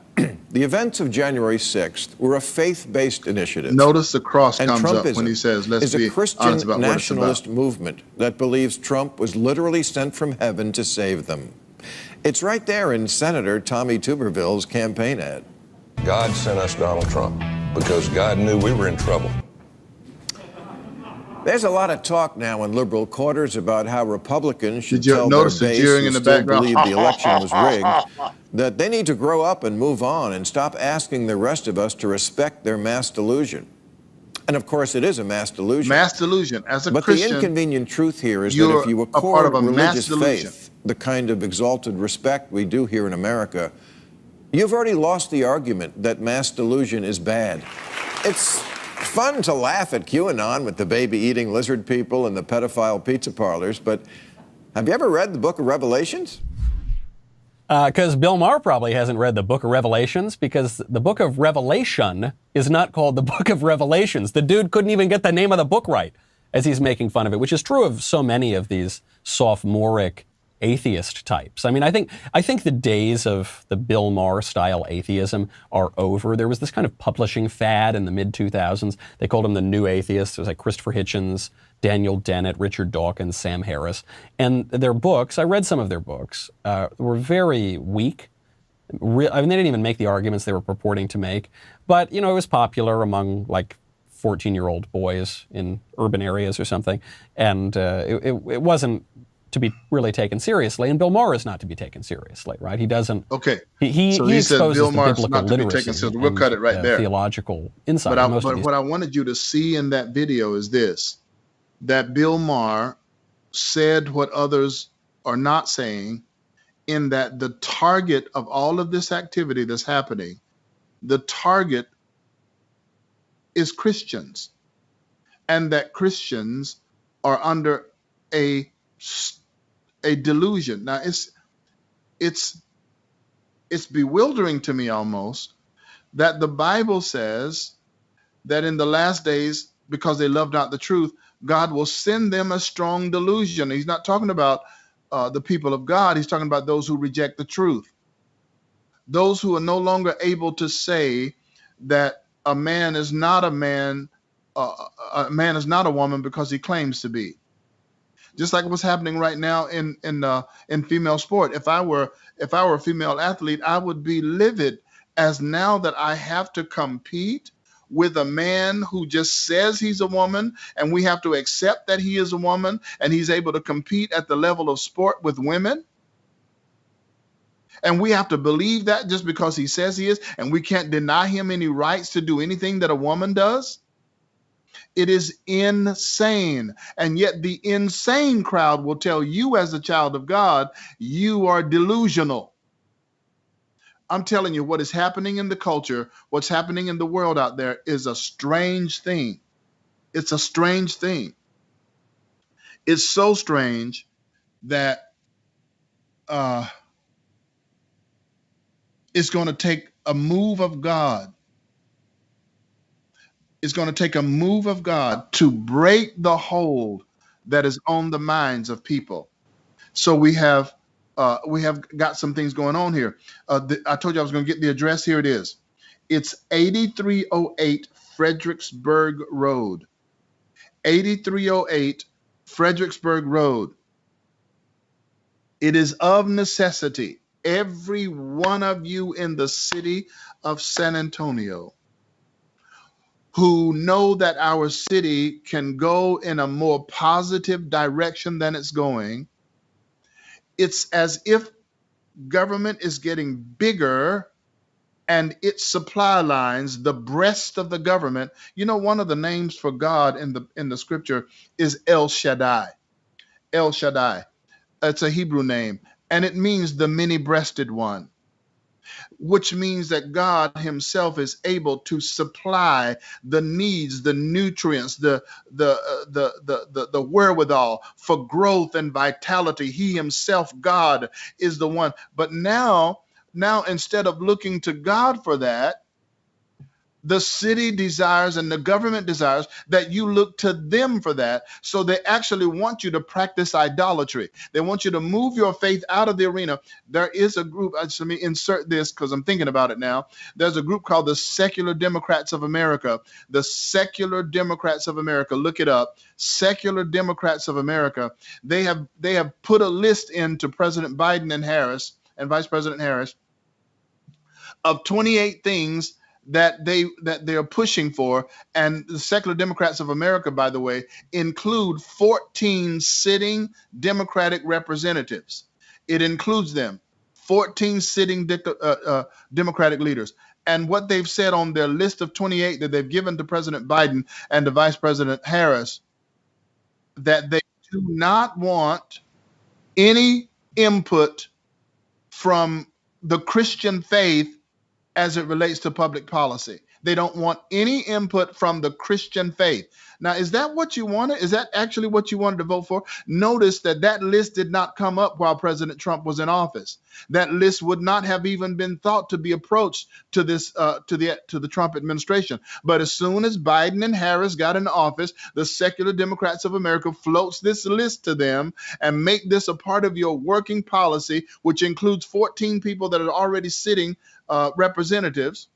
The events of January 6th were a faith-based initiative. Notice the cross and comes Trumpism up when he says, let's be is a Christian honest about what it's nationalist about. movement that believes Trump was literally sent from heaven to save them. It's right there in Senator Tommy Tuberville's campaign ad. God sent us Donald Trump because God knew we were in trouble. There's a lot of talk now in liberal quarters about how Republicans should tell their notice the base jeering who in the still background? believe the election was rigged that they need to grow up and move on and stop asking the rest of us to respect their mass delusion. And of course, it is a mass delusion. Mass delusion. As a but Christian, the inconvenient truth here is that if you accord religious faith the kind of exalted respect we do here in America, you've already lost the argument that mass delusion is bad. It's fun to laugh at QAnon with the baby-eating lizard people and the pedophile pizza parlors, but have you ever read the book of Revelations? Because Bill Maher probably hasn't read the Book of Revelations, because the Book of Revelation is not called the Book of Revelations. The dude couldn't even get the name of the book right as he's making fun of it, which is true of so many of these sophomoric atheist types. I mean, I think the days of the Bill Maher style atheism are over. There was this kind of publishing fad in the mid-2000s. They called them the New Atheists. It was like Christopher Hitchens, Daniel Dennett, Richard Dawkins, Sam Harris. And their books, I read some of their books, were very weak. I mean, they didn't even make the arguments they were purporting to make. But, you know, it was popular among, like, 14-year-old boys in urban areas or something. And it wasn't to be really taken seriously, and Bill Maher is not to be taken seriously, right? He doesn't. Okay. He exposes Bill the Maher's biblical not to be literacy taken seriously. We'll cut it right there. Theological insight. But what I wanted you to see in that video is this: that Bill Maher said what others are not saying, in that the target of all of this activity that's happening, the target is Christians, and that Christians are under a delusion. Now it's bewildering to me almost that the Bible says that in the last days, because they love not the truth, God will send them a strong delusion. He's not talking about the people of God. He's talking about those who reject the truth, those who are no longer able to say that a man is not a man, a man is not a woman because he claims to be. Just like what's happening right now in female sport. If I were a female athlete, I would be livid, as now that I have to compete with a man who just says he's a woman, and we have to accept that he is a woman, and he's able to compete at the level of sport with women. And we have to believe that just because he says he is, and we can't deny him any rights to do anything that a woman does. It is insane. And yet the insane crowd will tell you, as a child of God, you are delusional. I'm telling you, what is happening in the culture, what's happening in the world out there is a strange thing. It's a strange thing. It's so strange that it's going to take a move of God. It's going to take a move of God to break the hold that is on the minds of people. So we have got some things going on here. I told you I was going to get the address. Here it is. It's 8308 Fredericksburg Road. 8308 Fredericksburg Road. It is of necessity, every one of you in the city of San Antonio who know that our city can go in a more positive direction than it's going. It's as if government is getting bigger, and its supply lines, the breast of the government. You know, one of the names for God in the scripture is El Shaddai. El Shaddai. It's a Hebrew name, and it means the many-breasted one, which means that God himself is able to supply the needs, the nutrients, the wherewithal for growth and vitality. He himself, God, is the one. But now instead of looking to God for that, the city desires and the government desires that you look to them for that. So they actually want you to practice idolatry. They want you to move your faith out of the arena. There is a group, let me insert this because I'm thinking about it now. There's a group called the Secular Democrats of America. The Secular Democrats of America. Look it up. Secular Democrats of America. They have put a list into President Biden and Harris and Vice President Harris of 28 things that they're pushing for. And the Secular Democrats of America, by the way, include 14 sitting Democratic representatives. It includes them, 14 sitting Democratic leaders. And what they've said on their list of 28 that they've given to President Biden and to Vice President Harris, that they do not want any input from the Christian faith as it relates to public policy. They don't want any input from the Christian faith. Now, is that what you wanted? Is that actually what you wanted to vote for? Notice that that list did not come up while President Trump was in office. That list would not have even been thought to be approached to this to the Trump administration. But as soon as Biden and Harris got into office, the secular Democrats of America floats this list to them and make this a part of your working policy, which includes 14 people that are already sitting representatives,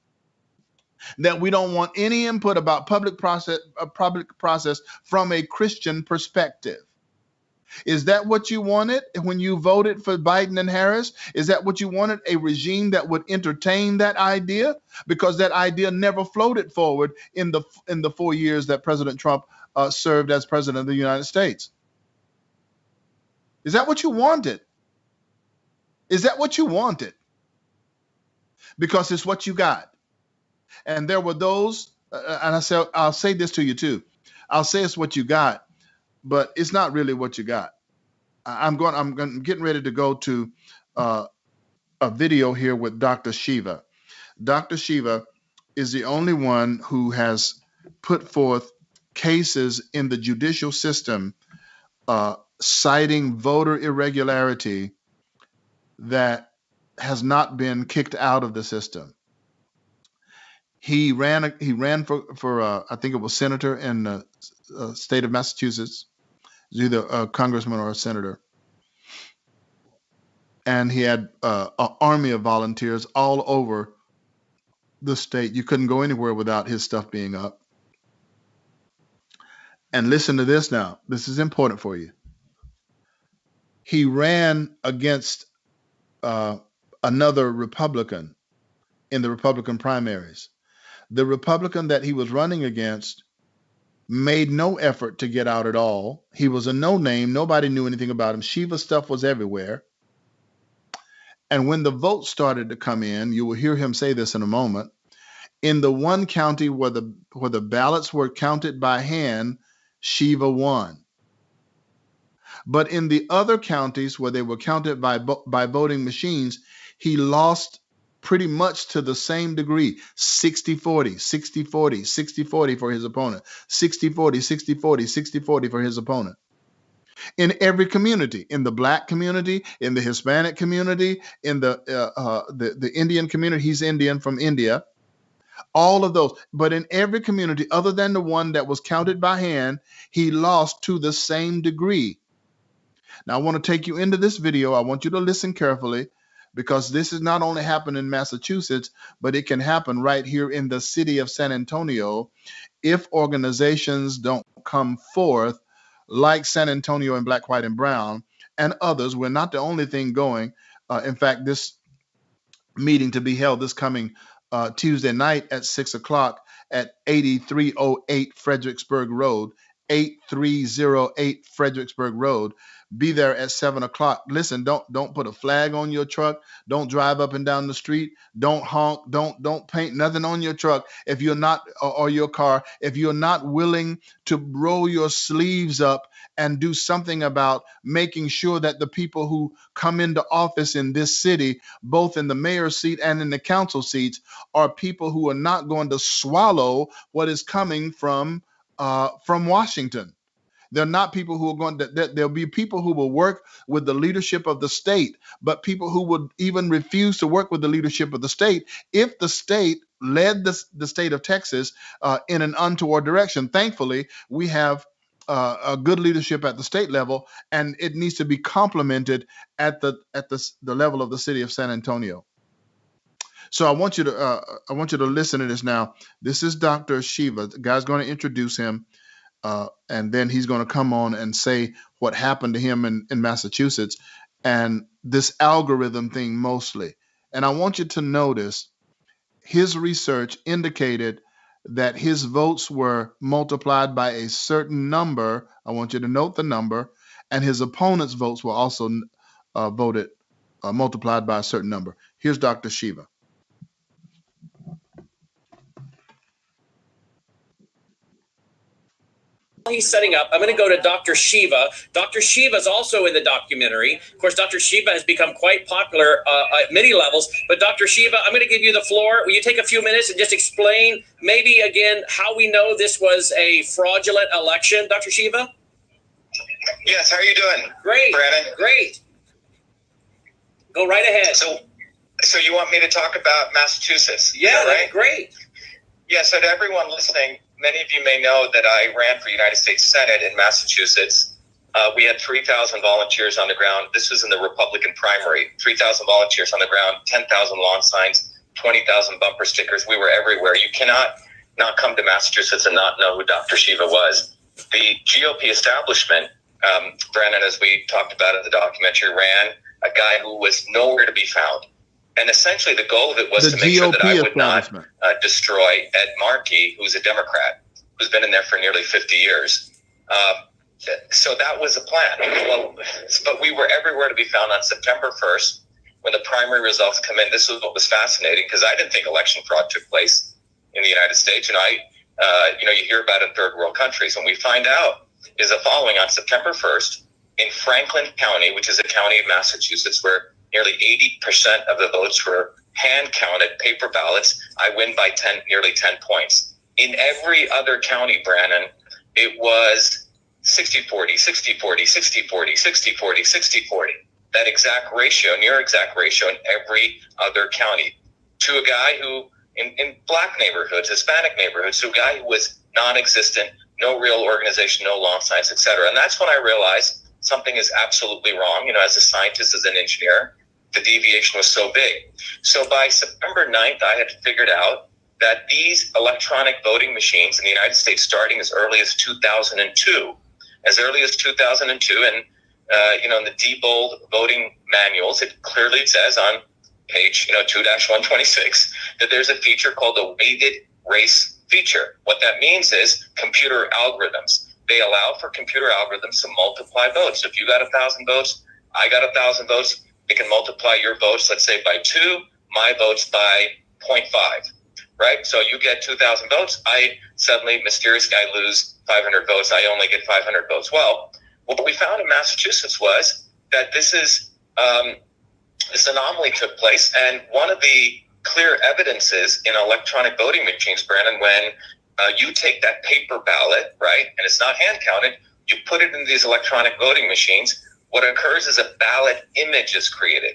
that we don't want any input about public process from a Christian perspective. Is that what you wanted when you voted for Biden and Harris? Is that what you wanted, a regime that would entertain that idea? Because that idea never floated forward in the 4 years that President Trump served as president of the United States. Is that what you wanted? Is that what you wanted? Because it's what you got. And there were those, and I'll say this to you too. I'll say it's what you got, but it's not really what you got. I'm getting ready to go to a video here with Dr. Shiva. Dr. Shiva is the only one who has put forth cases in the judicial system citing voter irregularity that has not been kicked out of the system. He ran for I think it was senator in the state of Massachusetts. He's either a congressman or a senator. And he had an army of volunteers all over the state. You couldn't go anywhere without his stuff being up. And listen to this now. This is important for you. He ran against another Republican in the Republican primaries. The Republican that he was running against made no effort to get out at all. He was a no-name. Nobody knew anything about him. Shiva stuff was everywhere. And when the votes started to come in, you will hear him say this in a moment, in the one county where the ballots were counted by hand, Shiva won. But in the other counties where they were counted by voting machines, he lost pretty much to the same degree, 60-40, 60-40, 60-40 for his opponent, 60-40, 60-40, 60-40 for his opponent. In every community, in the Black community, in the Hispanic community, in the Indian community, he's Indian from India, all of those. But in every community other than the one that was counted by hand, he lost to the same degree. Now, I want to take you into this video. I want you to listen carefully, because this is not only happened in Massachusetts, but it can happen right here in the city of San Antonio if organizations don't come forth like San Antonio and Black, White, and Brown and others. We're not the only thing going. In fact, this meeting to be held this coming Tuesday night at 6 o'clock at 8308 Fredericksburg Road, 8308 Fredericksburg Road. Be there at 7 o'clock. Listen, don't put a flag on your truck. Don't drive up and down the street. Don't honk. Don't paint nothing on your truck if you're not, or your car, if you're not willing to roll your sleeves up and do something about making sure that the people who come into office in this city, both in the mayor's seat and in the council seats, are people who are not going to swallow what is coming from Washington. They're not people who are going to, there'll be people who will work with the leadership of the state, but people who would even refuse to work with the leadership of the state if the state led the state of Texas in an untoward direction. Thankfully, we have a good leadership at the state level, and it needs to be complemented at the level of the city of San Antonio. So I want you to listen to this now. This is Dr. Shiva. The guy's going to introduce him. And then he's going to come on and say what happened to him in Massachusetts and this algorithm thing mostly. And I want you to notice his research indicated that his votes were multiplied by a certain number. I want you to note the number. And his opponent's votes were also multiplied by a certain number. Here's Dr. Shiva. He's setting up, I'm going to go to Dr. Shiva. Dr. Shiva is also in the documentary. Of course, Dr. Shiva has become quite popular at many levels. But Dr. Shiva, I'm going to give you the floor. Will you take a few minutes and just explain maybe again how we know this was a fraudulent election, Dr. Shiva? Yes, how are you doing? Great, Brandon? great. Go right ahead. So you want me to talk about Massachusetts? Yeah, right? Great. Yeah, so to everyone listening, many of you may know that I ran for United States Senate in Massachusetts. We had 3,000 volunteers on the ground. This was in the Republican primary. 3,000 volunteers on the ground, 10,000 lawn signs, 20,000 bumper stickers. We were everywhere. You cannot not come to Massachusetts and not know who Dr. Shiva was. The GOP establishment, Brandon, as we talked about in the documentary, ran a guy who was nowhere to be found. And essentially the goal of it was to make sure that I would not destroy Ed Markey, who's a Democrat, who's been in there for nearly 50 years. So that was the plan. Well, but we were everywhere to be found on September 1st when the primary results come in. This was what was fascinating because I didn't think election fraud took place in the United States. And you hear about it in third world countries. And we find out is the following: on September 1st in Franklin County, which is a county of Massachusetts where nearly 80% of the votes were hand counted, paper ballots, I win by nearly 10 points. In every other county, Brandon, it was 60-40, 60-40, 60-40, 60-40, 60-40. That exact ratio, near exact ratio in every other county. To a guy who, in black neighborhoods, Hispanic neighborhoods, to a guy who was non-existent, no real organization, no lawn signs, etc. And that's when I realized something is absolutely wrong. As a scientist, as an engineer, the deviation was so big. So by September 9th, I had figured out that these electronic voting machines in the United States, starting as early as 2002, and in the Diebold voting manuals, it clearly says on page 2-126 that there's a feature called the weighted race feature. What that means is computer algorithms. They allow for computer algorithms to multiply votes. So if you got 1,000 votes, I got 1,000 votes, it can multiply your votes, let's say by 2, my votes by 0.5, right? So you get 2,000 votes, I suddenly, mysterious guy, lose 500 votes, I only get 500 votes. Well, what we found in Massachusetts was that this anomaly took place, and one of the clear evidences in electronic voting machines, Brandon, when you take that paper ballot, right, and it's not hand counted, you put it in these electronic voting machines, what occurs is a ballot image is created,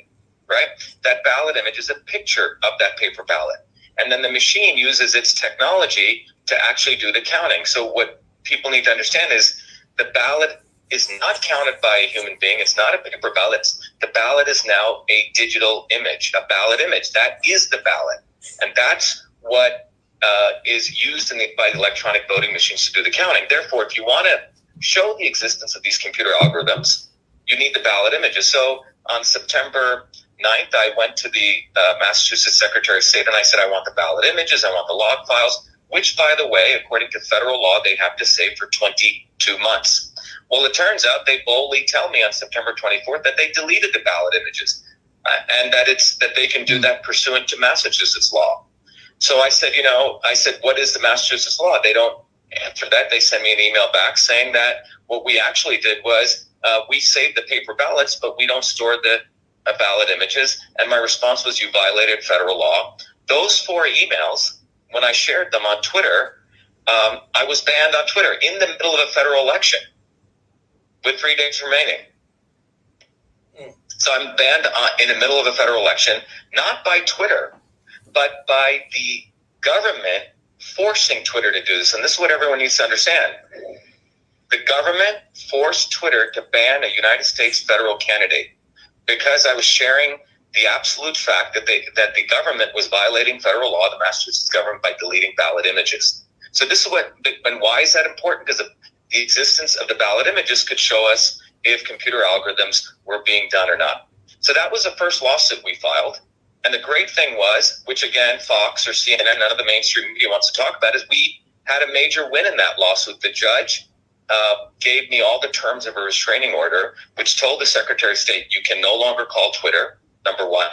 right? That ballot image is a picture of that paper ballot. And then the machine uses its technology to actually do the counting. So what people need to understand is the ballot is not counted by a human being. It's not a paper ballot. The ballot is now a digital image, a ballot image. That is the ballot. And that's what is used by the electronic voting machines to do the counting. Therefore, if you want to show the existence of these computer algorithms, you need the ballot images. So on September 9th, I went to the Massachusetts Secretary of State and I said, I want the ballot images, I want the log files, which, by the way, according to federal law, they have to save for 22 months. Well, it turns out they boldly tell me on September 24th that they deleted the ballot images and that they can do that pursuant to Massachusetts law. So I said, what is the Massachusetts law? They don't answer that. They send me an email back saying that what we actually did was we saved the paper ballots, but we don't store the ballot images. And my response was, you violated federal law. Those 4 emails, when I shared them on Twitter, I was banned on Twitter in the middle of a federal election with 3 days remaining. So I'm banned in the middle of a federal election, not by Twitter, but by the government forcing Twitter to do this. And this is what everyone needs to understand. The government forced Twitter to ban a United States federal candidate because I was sharing the absolute fact that the government was violating federal law, the Massachusetts government, by deleting ballot images. So this is and why is that important? Because the existence of the ballot images could show us if computer algorithms were being done or not. So that was the first lawsuit we filed. And the great thing was, which again, Fox or CNN, none of the mainstream media wants to talk about, is we had a major win in that lawsuit. The judge gave me all the terms of a restraining order, which told the Secretary of State, you can no longer call Twitter, number one.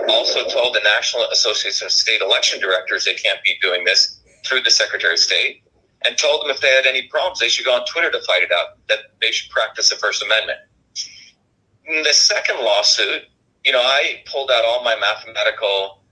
Also told the National Association of State Election Directors they can't be doing this through the Secretary of State. and told them if they had any problems, they should go on Twitter to fight it out, that they should practice the First Amendment. In the second lawsuit, I pulled out all my mathematical,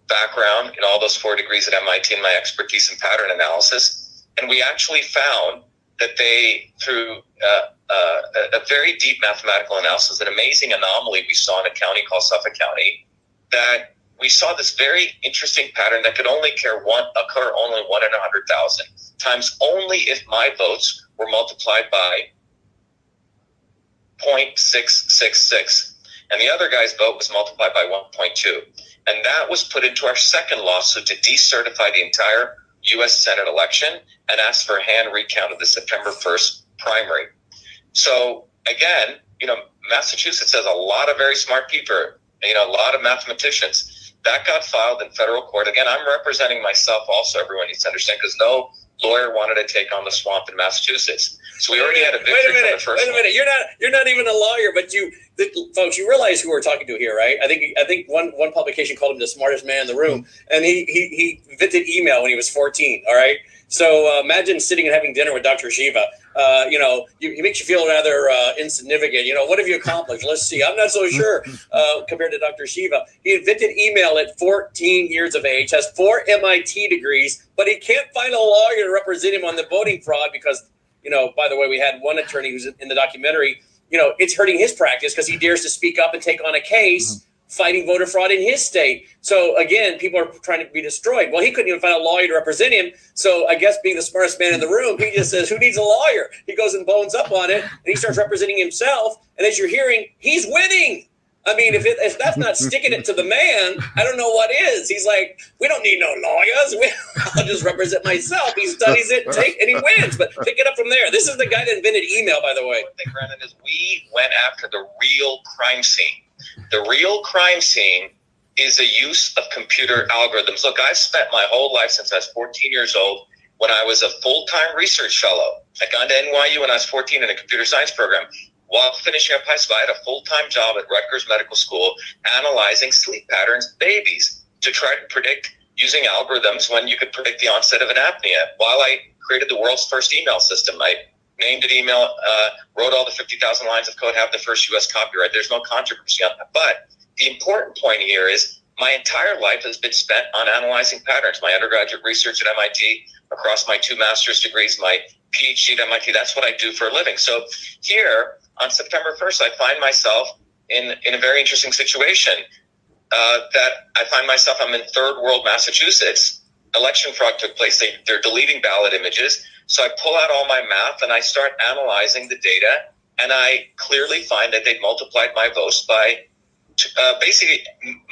background in all those 4 degrees at MIT and my expertise in pattern analysis. And we actually found that they, through a very deep mathematical analysis, an amazing anomaly we saw in a county called Suffolk County, that we saw this very interesting pattern that could only occur only 1 in 100,000 times, only if my votes were multiplied by 0.666, and the other guy's vote was multiplied by 1.2. And that was put into our second lawsuit to decertify the entire U.S. Senate election and ask for a hand recount of the September 1st primary. So again, Massachusetts has a lot of very smart people, a lot of mathematicians. That got filed in federal court. Again, I'm representing myself also, everyone needs to understand, because no lawyer wanted to take on the swamp in Massachusetts. So we already had a victory from the first one. Wait a minute. You're not even a lawyer, but folks, you realize who we're talking to here, right? I think one publication called him the smartest man in the room, and he invented email when he was 14. All right. So imagine sitting and having dinner with Dr. Shiva. He makes you feel rather insignificant. What have you accomplished? Let's see. I'm not so sure compared to Dr. Shiva. He invented email at 14 years of age, has 4 MIT degrees, but he can't find a lawyer to represent him on the voting fraud because, by the way, we had one attorney who's in the documentary, it's hurting his practice because he dares to speak up and take on a case fighting voter fraud in his state. So again, people are trying to be destroyed. Well, he couldn't even find a lawyer to represent him. So I guess being the smartest man in the room, he just says, who needs a lawyer? He goes and bones up on it and he starts representing himself. And as you're hearing, he's winning. I mean, if that's not sticking it to the man, I don't know what is. He's like, we don't need no lawyers. I'll just represent myself. He studies it, and he wins. But pick it up from there. This is the guy that invented email, by the way. One thing, Brennan, is we went after the real crime scene. The real crime scene is the use of computer algorithms. Look, I've spent my whole life since I was 14 years old, when I was a full-time research fellow. I got to NYU when I was 14 in a computer science program. While finishing up high school, I had a full-time job at Rutgers Medical School analyzing sleep patterns of babies to try to predict, using algorithms, when you could predict the onset of an apnea. While I created the world's first email system, I named it email, wrote all the 50,000 lines of code, have the first U.S. copyright. There's no controversy on that. But the important point here is my entire life has been spent on analyzing patterns. My undergraduate research at MIT, across my 2 master's degrees, my PhD at MIT, that's what I do for a living. So here, on September 1st, I find myself in a very interesting situation that I find myself, I'm in third world Massachusetts. Election fraud took place. They're deleting ballot images. So I pull out all my math and I start analyzing the data, and I clearly find that they've multiplied my votes by basically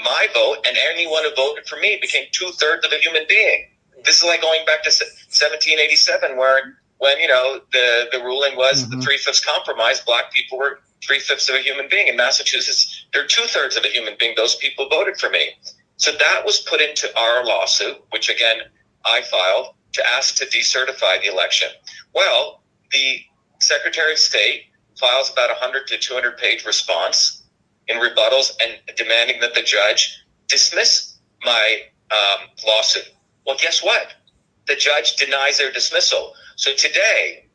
my vote, and anyone who voted for me became 2/3 of a human being. This is like going back to 1787, when the ruling was the 3/5 compromise. Black people were 3/5 of a human being. In Massachusetts, they're 2/3 of a human being. Those people voted for me. So that was put into our lawsuit, which again I filed, to ask to decertify the election. Well, the Secretary of State files about 100 to 200 page response in rebuttals and demanding that the judge dismiss my lawsuit. Well, guess what? The judge denies their dismissal. So today,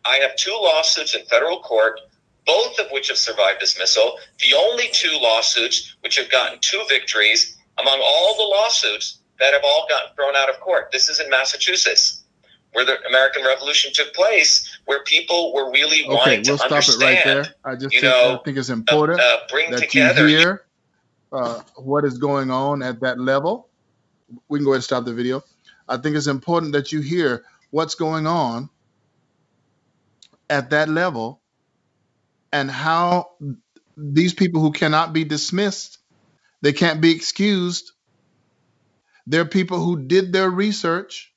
I have 2 lawsuits in federal court, both of which have survived dismissal. The only 2 lawsuits which have gotten 2 victories among all the lawsuits that have all gotten thrown out of court. This is in Massachusetts, where the American Revolution took place, where people were really wanting to understand. Okay, we'll stop it right there. I think it's important that you hear what is going on at that level. We can go ahead and stop the video. I think it's important that you hear what's going on at that level and how these people who cannot be dismissed, they can't be excused. There are people who did their research.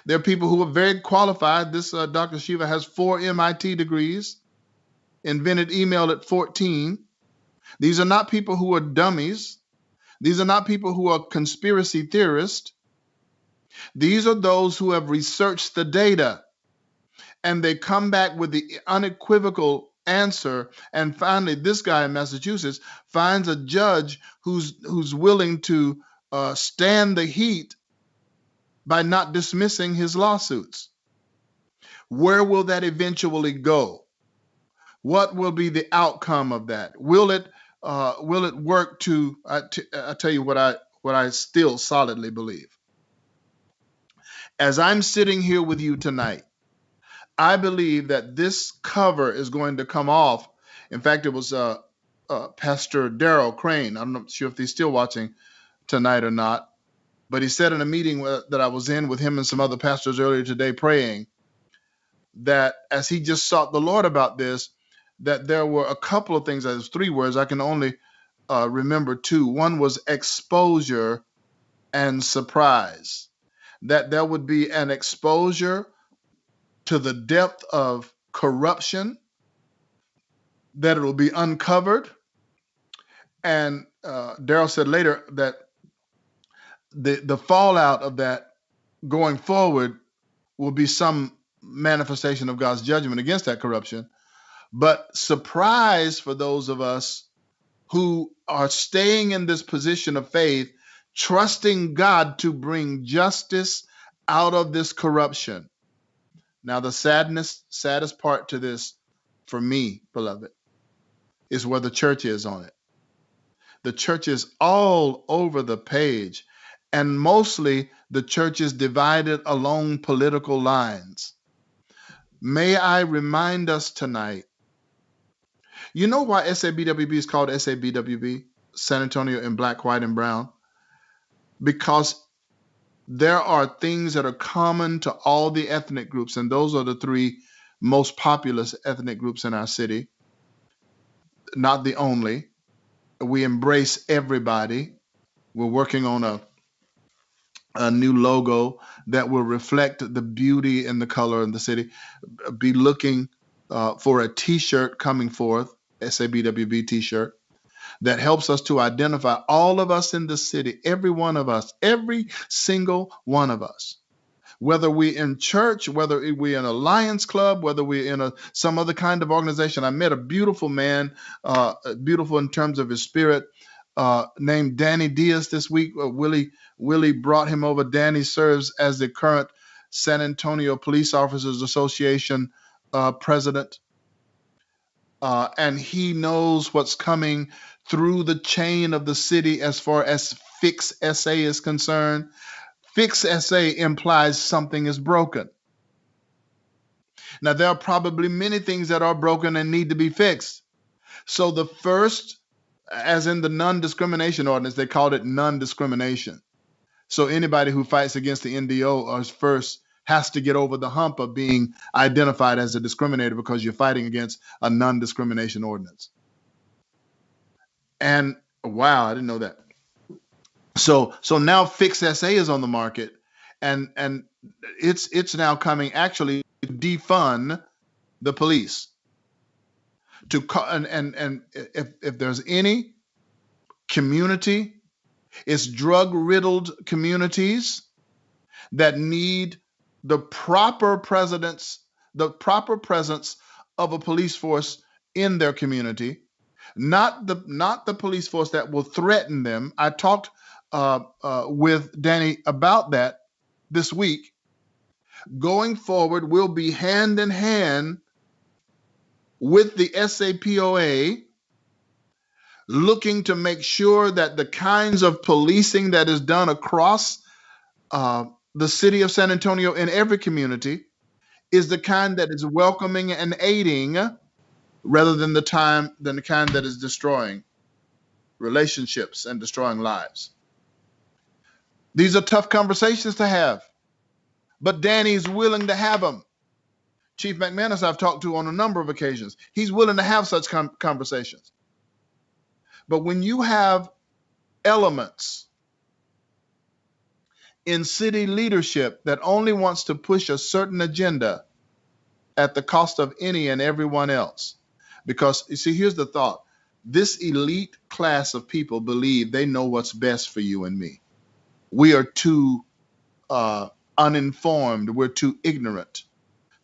There are people who are very qualified. This Dr. Shiva has 4 MIT degrees, invented email at 14. These are not people who are dummies. These are not people who are conspiracy theorists. These are those who have researched the data, and they come back with the unequivocal answer. And finally, this guy in Massachusetts finds a judge who's willing to stand the heat by not dismissing his lawsuits. Where will that eventually go? What will be the outcome of that? Will it work to? I tell you what I still solidly believe. As I'm sitting here with you tonight, I believe that this cover is going to come off. In fact, it was Pastor Darrell Crane. I'm not sure if he's still watching tonight or not, but he said in a meeting that I was in with him and some other pastors earlier today praying, that as he just sought the Lord about this, that there were a couple of things. There's 3 words. I can only remember 2. One was exposure and surprise. That there would be an exposure to the depth of corruption, that it will be uncovered. And Darrell said later that the fallout of that going forward will be some manifestation of God's judgment against that corruption. But surprise for those of us who are staying in this position of faith, trusting God to bring justice out of this corruption. Now, the saddest part to this for me, beloved, is where the church is on it. The church is all over the page, and mostly the church is divided along political lines. May I remind us tonight, you know why SABWB is called SABWB, San Antonio in black, white, and brown? Because there are things that are common to all the ethnic groups, and those are the 3 most populous ethnic groups in our city. Not the only. We embrace everybody. We're working on a new logo that will reflect the beauty and the color in the city. Be looking for a t-shirt coming forth, SABWB t-shirt, that helps us to identify all of us in the city, every one of us, every single one of us. Whether we're in church, whether we're in a Lions Club, whether we're in some other kind of organization. I met a beautiful man, beautiful in terms of his spirit, named Danny Diaz this week. Willie brought him over. Danny serves as the current San Antonio Police Officers Association president. And he knows what's coming through the chain of the city as far as Fix SA is concerned. Fix SA implies something is broken. Now, there are probably many things that are broken and need to be fixed. So the first, as in the non-discrimination ordinance, they called it non-discrimination. So anybody who fights against the NDO first has to get over the hump of being identified as a discriminator because you're fighting against a non-discrimination ordinance. And wow, I didn't know that. So now Fix SA is on the market, and it's now coming actually to defund the police. And if there's any community, it's drug-riddled communities that need the proper presence of a police force in their community, not the police force that will threaten them. I talked with Danny about that this week. Going forward, we'll be hand in hand with the SAPOA, looking to make sure that the kinds of policing that is done across the city of San Antonio in every community is the kind that is welcoming and aiding, rather than the kind that is destroying relationships and destroying lives. These are tough conversations to have, but Danny's willing to have them. Chief McManus I've talked to on a number of occasions. He's willing to have such conversations. But when you have elements in city leadership that only wants to push a certain agenda at the cost of any and everyone else, because you see, here's the thought. This elite class of people believe they know what's best for you and me. We are too uninformed. We're too ignorant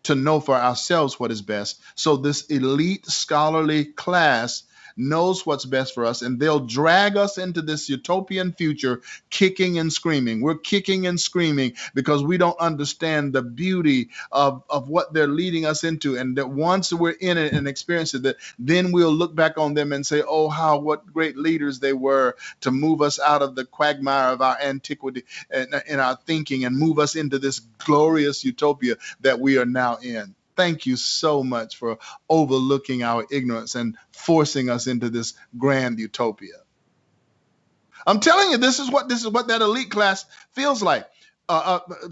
to know for ourselves what is best. So this elite scholarly class knows what's best for us, and they'll drag us into this utopian future kicking and screaming. We're kicking and screaming because we don't understand the beauty of what they're leading us into, and that once we're in it and experience it, that then we'll look back on them and say, oh, what great leaders they were to move us out of the quagmire of our antiquity and in our thinking and move us into this glorious utopia that we are now in. Thank you so much for overlooking our ignorance and forcing us into this grand utopia. I'm telling you, this is what that elite class feels like.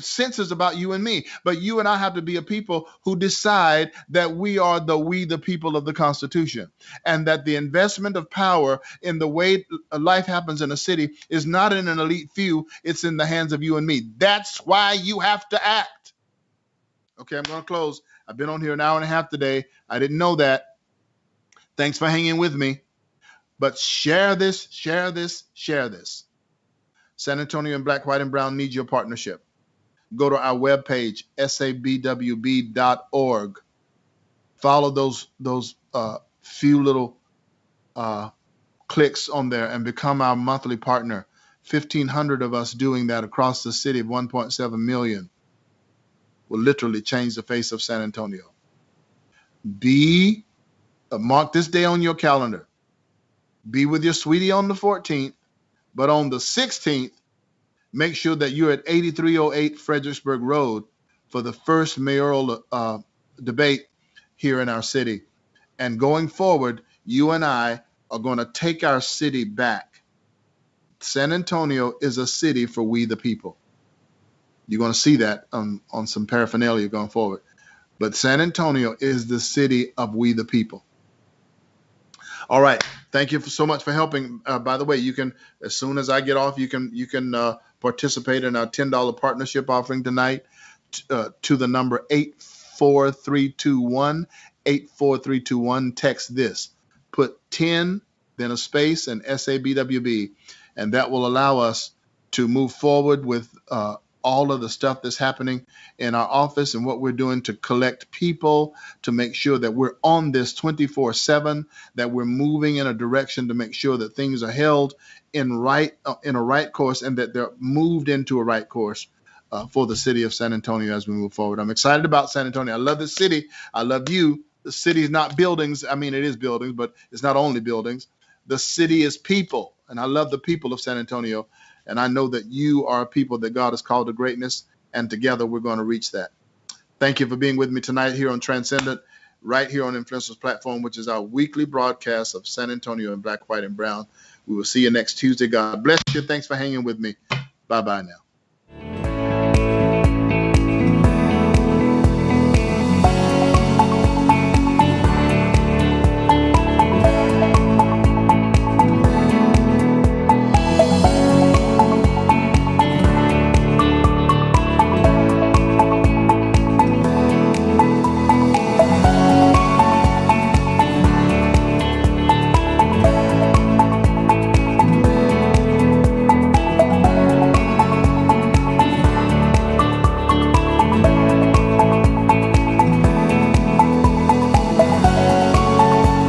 Senses about you and me, but you and I have to be a people who decide that we are the people of the Constitution, and that the investment of power in the way life happens in a city is not in an elite few, it's in the hands of you and me. That's why you have to act. Okay, I'm going to close. I've been on here an hour and a half today. I didn't know that. Thanks for hanging with me. But share this, share this, share this. San Antonio and Black, White, and Brown need your partnership. Go to our webpage, sabwb.org. Follow those few little clicks on there and become our monthly partner. 1,500 of us doing that across the city of 1.7 million will literally change the face of San Antonio. Mark this day on your calendar. Be with your sweetie on the 14th, but on the 16th, make sure that you're at 8308 Fredericksburg Road for the first mayoral debate here in our city. And going forward, you and I are going to take our city back. San Antonio is a city for we the people. You're going to see that on some paraphernalia going forward. But San Antonio is the city of we the people. All right. Thank you so much for helping. By the way, you can, as soon as I get off, you can participate in our $10 partnership offering tonight to the number 84321. 84321. Text this. Put 10, then a space, and SABWB, and that will allow us to move forward with all of the stuff that's happening in our office and what we're doing to collect people, to make sure that we're on this 24/7, that we're moving in a direction to make sure that things are held in a right course, and that they're moved into a right course for the city of San Antonio as we move forward. I'm excited about San Antonio. I love the city. I love you. The city is not buildings. I mean, it is buildings, but it's not only buildings. The city is people, and I love the people of San Antonio. And I know that you are a people that God has called to greatness, and together we're going to reach that. Thank you for being with me tonight here on Transcendent, right here on Influencers Platform, which is our weekly broadcast of San Antonio and Black, White, and Brown. We will see you next Tuesday. God bless you. Thanks for hanging with me. Bye-bye now.